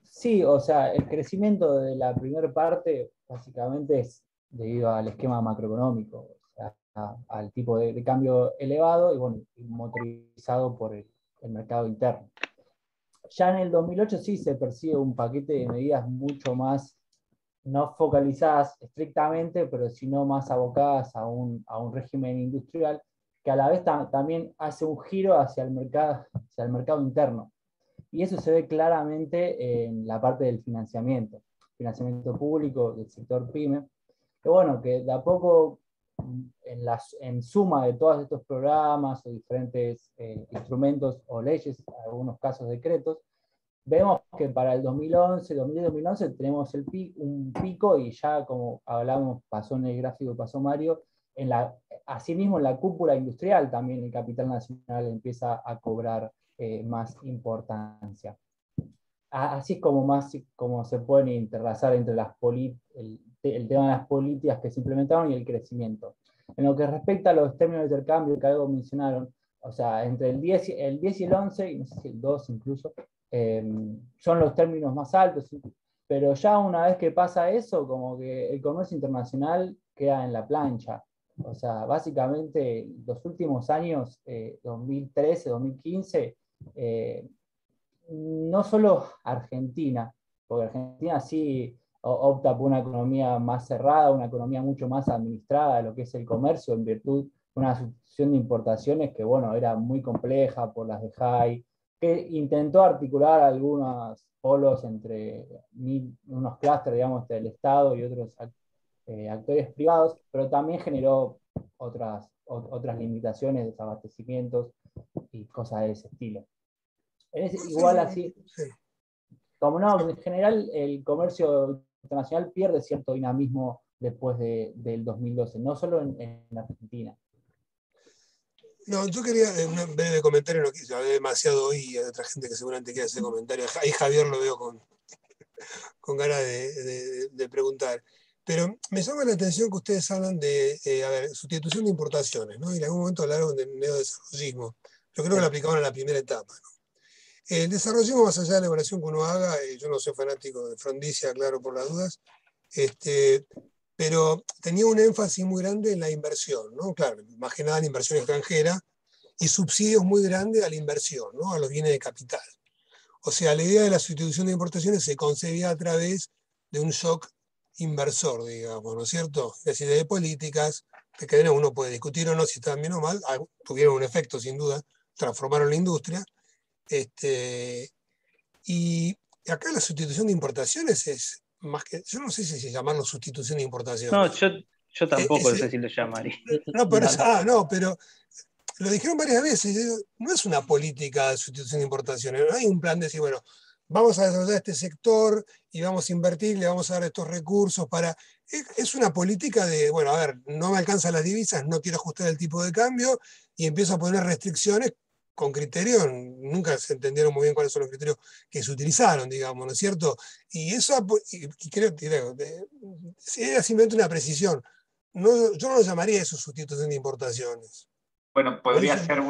Sí, o sea, el crecimiento de la primera parte básicamente es debido al esquema macroeconómico, o sea, al tipo de cambio elevado y bueno, motorizado por el mercado interno. Ya en el 2008 sí se percibe un paquete de medidas mucho más, no focalizadas estrictamente, pero sino más abocadas a un régimen industrial que a la vez también hace un giro hacia el mercado interno. Y eso se ve claramente en la parte del financiamiento público del sector PYME, que bueno, que de a poco, en suma de todos estos programas o diferentes instrumentos o leyes, en algunos casos decretos, vemos que para el 2011 tenemos un pico y ya como hablamos, pasó en el gráfico, pasó Mario, asimismo en la cúpula industrial también el capital nacional empieza a cobrar más importancia. Así es como se pueden interlazar entre el tema de las políticas que se implementaron y el crecimiento. En lo que respecta a los términos de intercambio que algo mencionaron, o sea, entre el 10 y el 11, y no sé si el 2 incluso, son los términos más altos, pero ya una vez que pasa eso, como que el comercio internacional queda en la plancha. O sea, básicamente los últimos años, 2013, 2015, no solo Argentina, porque Argentina sí opta por una economía más cerrada, una economía mucho más administrada de lo que es el comercio, en virtud una sustitución de importaciones que, bueno, era muy compleja por las de Jai, que intentó articular algunos polos entre unos clústeres, digamos, del Estado y otros actores privados, pero también generó otras limitaciones, desabastecimientos y cosas de ese estilo. Igual así, como no, en general el comercio internacional pierde cierto dinamismo después del 2012, no solo en Argentina. No, yo quería un breve comentario, no quise, hablé demasiado y hay otra gente que seguramente quiere hacer comentarios. Ahí Javier lo veo con ganas de preguntar. Pero me llama la atención que ustedes hablan de, a ver, sustitución de importaciones, ¿no? Y en algún momento hablaron del neodesarrollismo. Yo creo que lo aplicaban a la primera etapa, ¿no? El desarrollismo, más allá de la evaluación que uno haga, yo no soy fanático de Frondizi, claro, por las dudas, pero tenía un énfasis muy grande en la inversión, ¿no? Claro, más que nada la inversión extranjera y subsidios muy grandes a la inversión, ¿no? A los bienes de capital. O sea, la idea de la sustitución de importaciones se concebía a través de un shock inversor, digamos, ¿no es cierto? Es decir, de políticas que uno puede discutir o no si estaban bien o mal, tuvieron un efecto sin duda, transformaron la industria. Y acá la sustitución de importaciones es más que, yo no sé si llamarlo sustitución de No, importaciones. yo tampoco sé si lo llamaría. No, pero lo dijeron varias veces, no es una política de sustitución de importaciones, no hay un plan de decir, bueno, vamos a desarrollar este sector y vamos a invertir, le vamos a dar estos recursos para... Es una política de, bueno, a ver, no me alcanzan las divisas, no quiero ajustar el tipo de cambio y empiezo a poner restricciones con criterios, nunca se entendieron muy bien cuáles son los criterios que se utilizaron, digamos, ¿no es cierto? Y eso, y creo, era simplemente una precisión. No, yo no lo llamaría eso sustitución de importaciones. Bueno, podría ser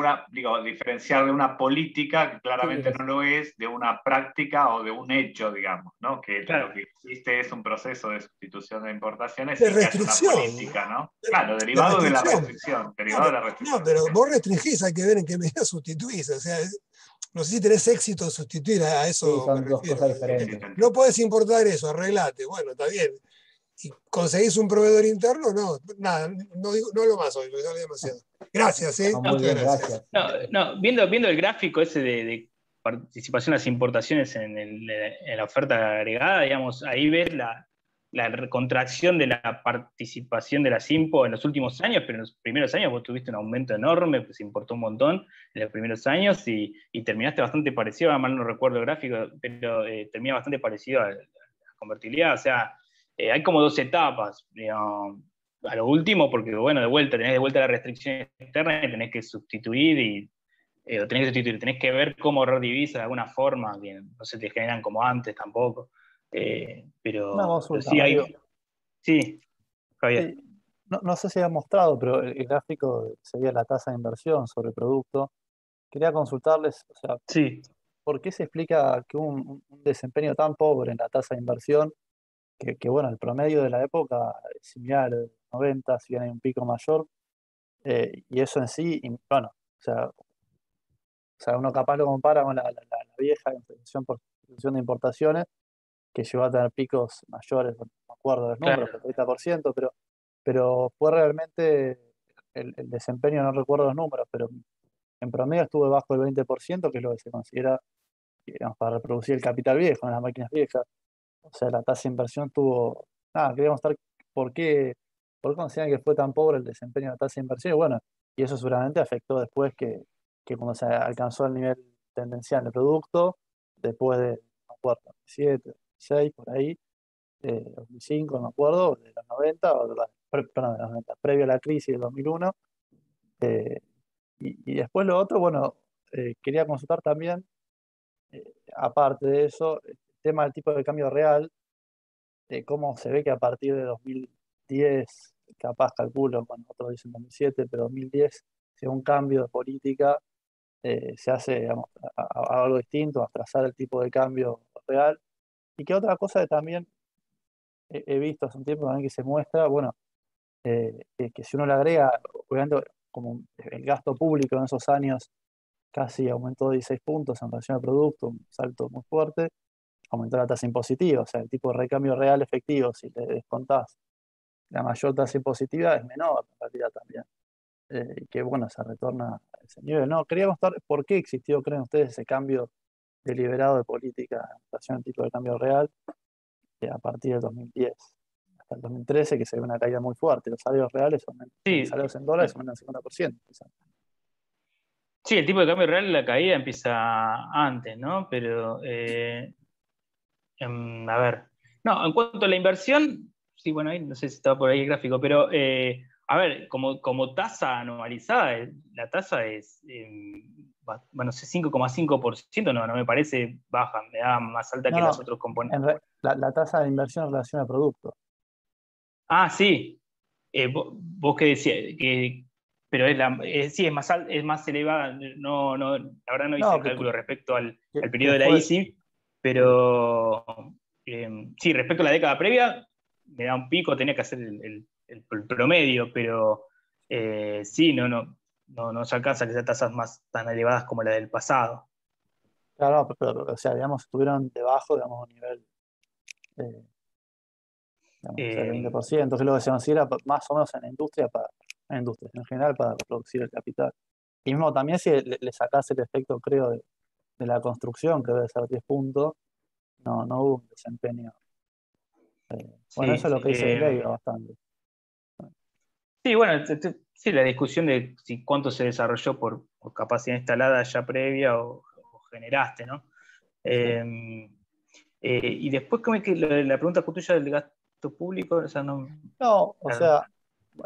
diferenciar de una política, que claramente no lo es, de una práctica o de un hecho, digamos, ¿no? Que lo que existe es un proceso de sustitución de importaciones de y restricción. Que es una política, ¿no? Claro, derivado de la restricción. No, pero vos restringís, hay que ver en qué medida sustituís. O sea, no sé si tenés éxito en sustituir a eso. Sí, son dos cosas diferentes. No podés importar eso, arreglate. Bueno, está bien. ¿Y conseguís un proveedor interno? No, nada, no hablo más hoy, porque hablé demasiado. Gracias, ¿eh? Muy bien, gracias. Viendo el gráfico ese de participación de las importaciones en la oferta agregada, digamos, ahí ves la contracción de la participación de las IMPO en los últimos años, pero en los primeros años vos tuviste un aumento enorme, pues importó un montón en los primeros años y terminaste bastante parecido, mal no recuerdo el gráfico, pero termina bastante parecido a la convertibilidad, o sea, hay como dos etapas, digamos, a lo último, porque bueno, tenés de vuelta la restricción externa y tenés que sustituir tenés que ver cómo ahorrar divisas de alguna forma, que no se te generan como antes tampoco. Una consulta, sí hay. Mario. Sí, Javier. Sí, no sé si ha mostrado, pero el gráfico sería la tasa de inversión sobre el producto. Quería consultarles, o sea, sí. ¿por qué se explica que un desempeño tan pobre en la tasa de inversión, que bueno, el promedio de la época es similar a los 90, si bien hay un pico mayor, y eso en sí, bueno, uno capaz lo compara con la vieja institución de importaciones, que llegó a tener picos mayores, no me acuerdo los números, Claro. 30%, pero fue realmente el desempeño, no recuerdo los números, pero en promedio estuvo bajo el 20%, que es lo que se considera, digamos, para reproducir el capital viejo en las máquinas viejas. O sea, la tasa de inversión tuvo... Nada, queríamos estar por qué consideran que fue tan pobre el desempeño de la tasa de inversión. Y bueno, y eso seguramente afectó después que cuando se alcanzó el nivel tendencial del producto, después de, no me acuerdo, 7, 6, por ahí, 2005, no me acuerdo, de los 90, perdón, de los 90, previo a la crisis del 2001. Y después lo otro, bueno, quería consultar también, aparte de eso, el tema del tipo de cambio real, de cómo se ve que a partir de 2010, capaz calculo, bueno, otros dicen 2007, pero 2010, si un cambio de política se hace, digamos, a algo distinto, a trazar el tipo de cambio real. Y que otra cosa que también he visto hace un tiempo también que se muestra, bueno, que si uno le agrega, obviamente, como el gasto público en esos años casi aumentó 16 puntos en relación al producto, un salto muy fuerte, aumentó la tasa impositiva, o sea, el tipo de recambio real efectivo, si le descontás la mayor tasa impositiva, es menor en realidad también. que bueno, se retorna a ese nivel. No, quería mostrar por qué existió, creen ustedes, ese cambio deliberado de política en relación al tipo de cambio real a partir del 2010 hasta el 2013, que se ve una caída muy fuerte. Los salarios reales Sí, los salarios en dólares aumentan 50%. Quizás. sí, el tipo de cambio real, la caída empieza antes, ¿no? Pero, a ver. No, en cuanto a la inversión, sí, bueno, ahí no sé si estaba por ahí el gráfico, pero, a ver, como tasa anualizada, la tasa es, bueno, 5,5%, no me parece baja, me da más alta que los otros componentes. La tasa de inversión en relación al producto. Ah, sí. Vos que decías, pero sí, es más elevada. La verdad no hice el cálculo respecto al periodo de la ISI, pero sí, respecto a la década previa, me da un pico, tenía que hacer el promedio, pero sí, no se alcanzan esas tasas más tan elevadas como la del pasado. Claro, pero o sea, digamos, estuvieron debajo, digamos, un nivel del 20%, entonces lo que se considera más o menos en la industria, en general, para reproducir el capital. Y mismo también si le sacás el efecto, creo, de la construcción, que debe ser 10 puntos, no hubo un desempeño. Bueno, eso es lo que dice Leiva bastante. Sí, bueno, sí, la discusión de si cuánto se desarrolló por capacidad instalada ya previa o generaste, ¿no? Y después, ¿cómo es que la pregunta tuya del gasto público? O sea, no, o sea,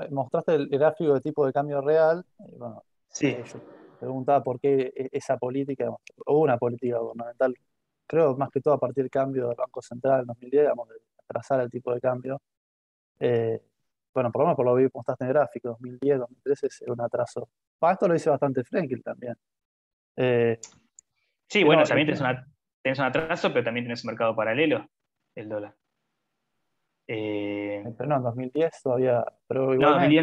mostraste el gráfico de tipo de cambio real. Y bueno, sí. Yo preguntaba por qué esa política, hubo una política gubernamental, creo más que todo a partir del cambio del Banco Central en 2010, digamos, de atrasar el tipo de cambio. Bueno, por lo menos por lo que mostraste en el gráfico, 2010, 2013 es un atraso. Esto lo dice bastante Frenkel también. Sí, bueno, también tenés un atraso, pero también tenés un mercado paralelo, el dólar. Pero no, en 2010 todavía. Pero no, igualmente.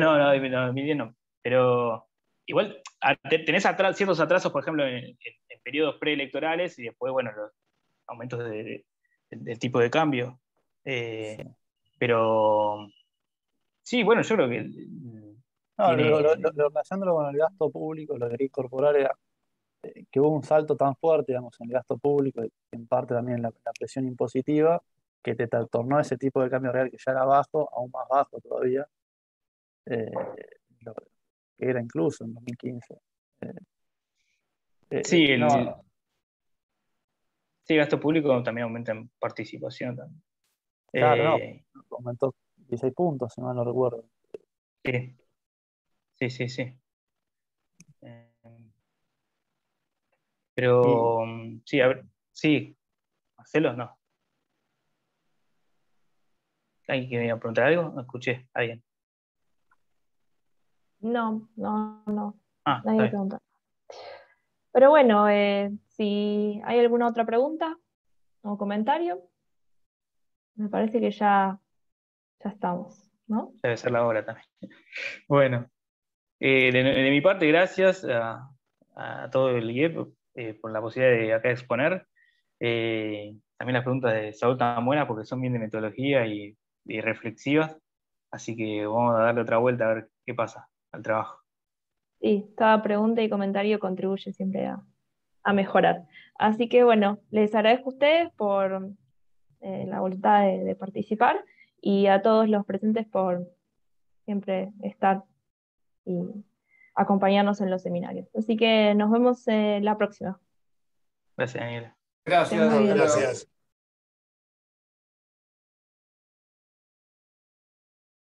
2010 no. Pero igual tenés ciertos atrasos, por ejemplo, en periodos preelectorales y después, bueno, los aumentos del tipo de cambio. Sí. Pero sí, bueno, yo creo que. No, relacionándolo con el gasto público, lo que quería incorporar era que hubo un salto tan fuerte, digamos, en el gasto público, y en parte también en la presión impositiva, que te tornó ese tipo de cambio real que ya era bajo, aún más bajo todavía, lo que era incluso en 2015. Sí, no, sí, gasto público también aumenta en participación también. Claro, no, aumentó 16 puntos, si mal no recuerdo. Sí. Pero sí, a ver, sí, Marcelo, no. ¿Alguien que me iba a preguntar algo? No escuché, alguien. No. Ah, Nadie pregunta. Pero bueno, si hay alguna otra pregunta o comentario, me parece que ya estamos, ¿no? Debe ser la hora también. Bueno, de mi parte, gracias a todo el IEP por la posibilidad de acá exponer. También las preguntas de Saúl están buenas porque son bien de metodología y reflexivas. Así que vamos a darle otra vuelta a ver qué pasa al trabajo. Sí, cada pregunta y comentario contribuye siempre a mejorar. Así que bueno, les agradezco a ustedes por la voluntad de participar y a todos los presentes por siempre estar y acompañarnos en los seminarios. Así que nos vemos la próxima. Gracias, Daniela. Gracias. Muy bien. Gracias.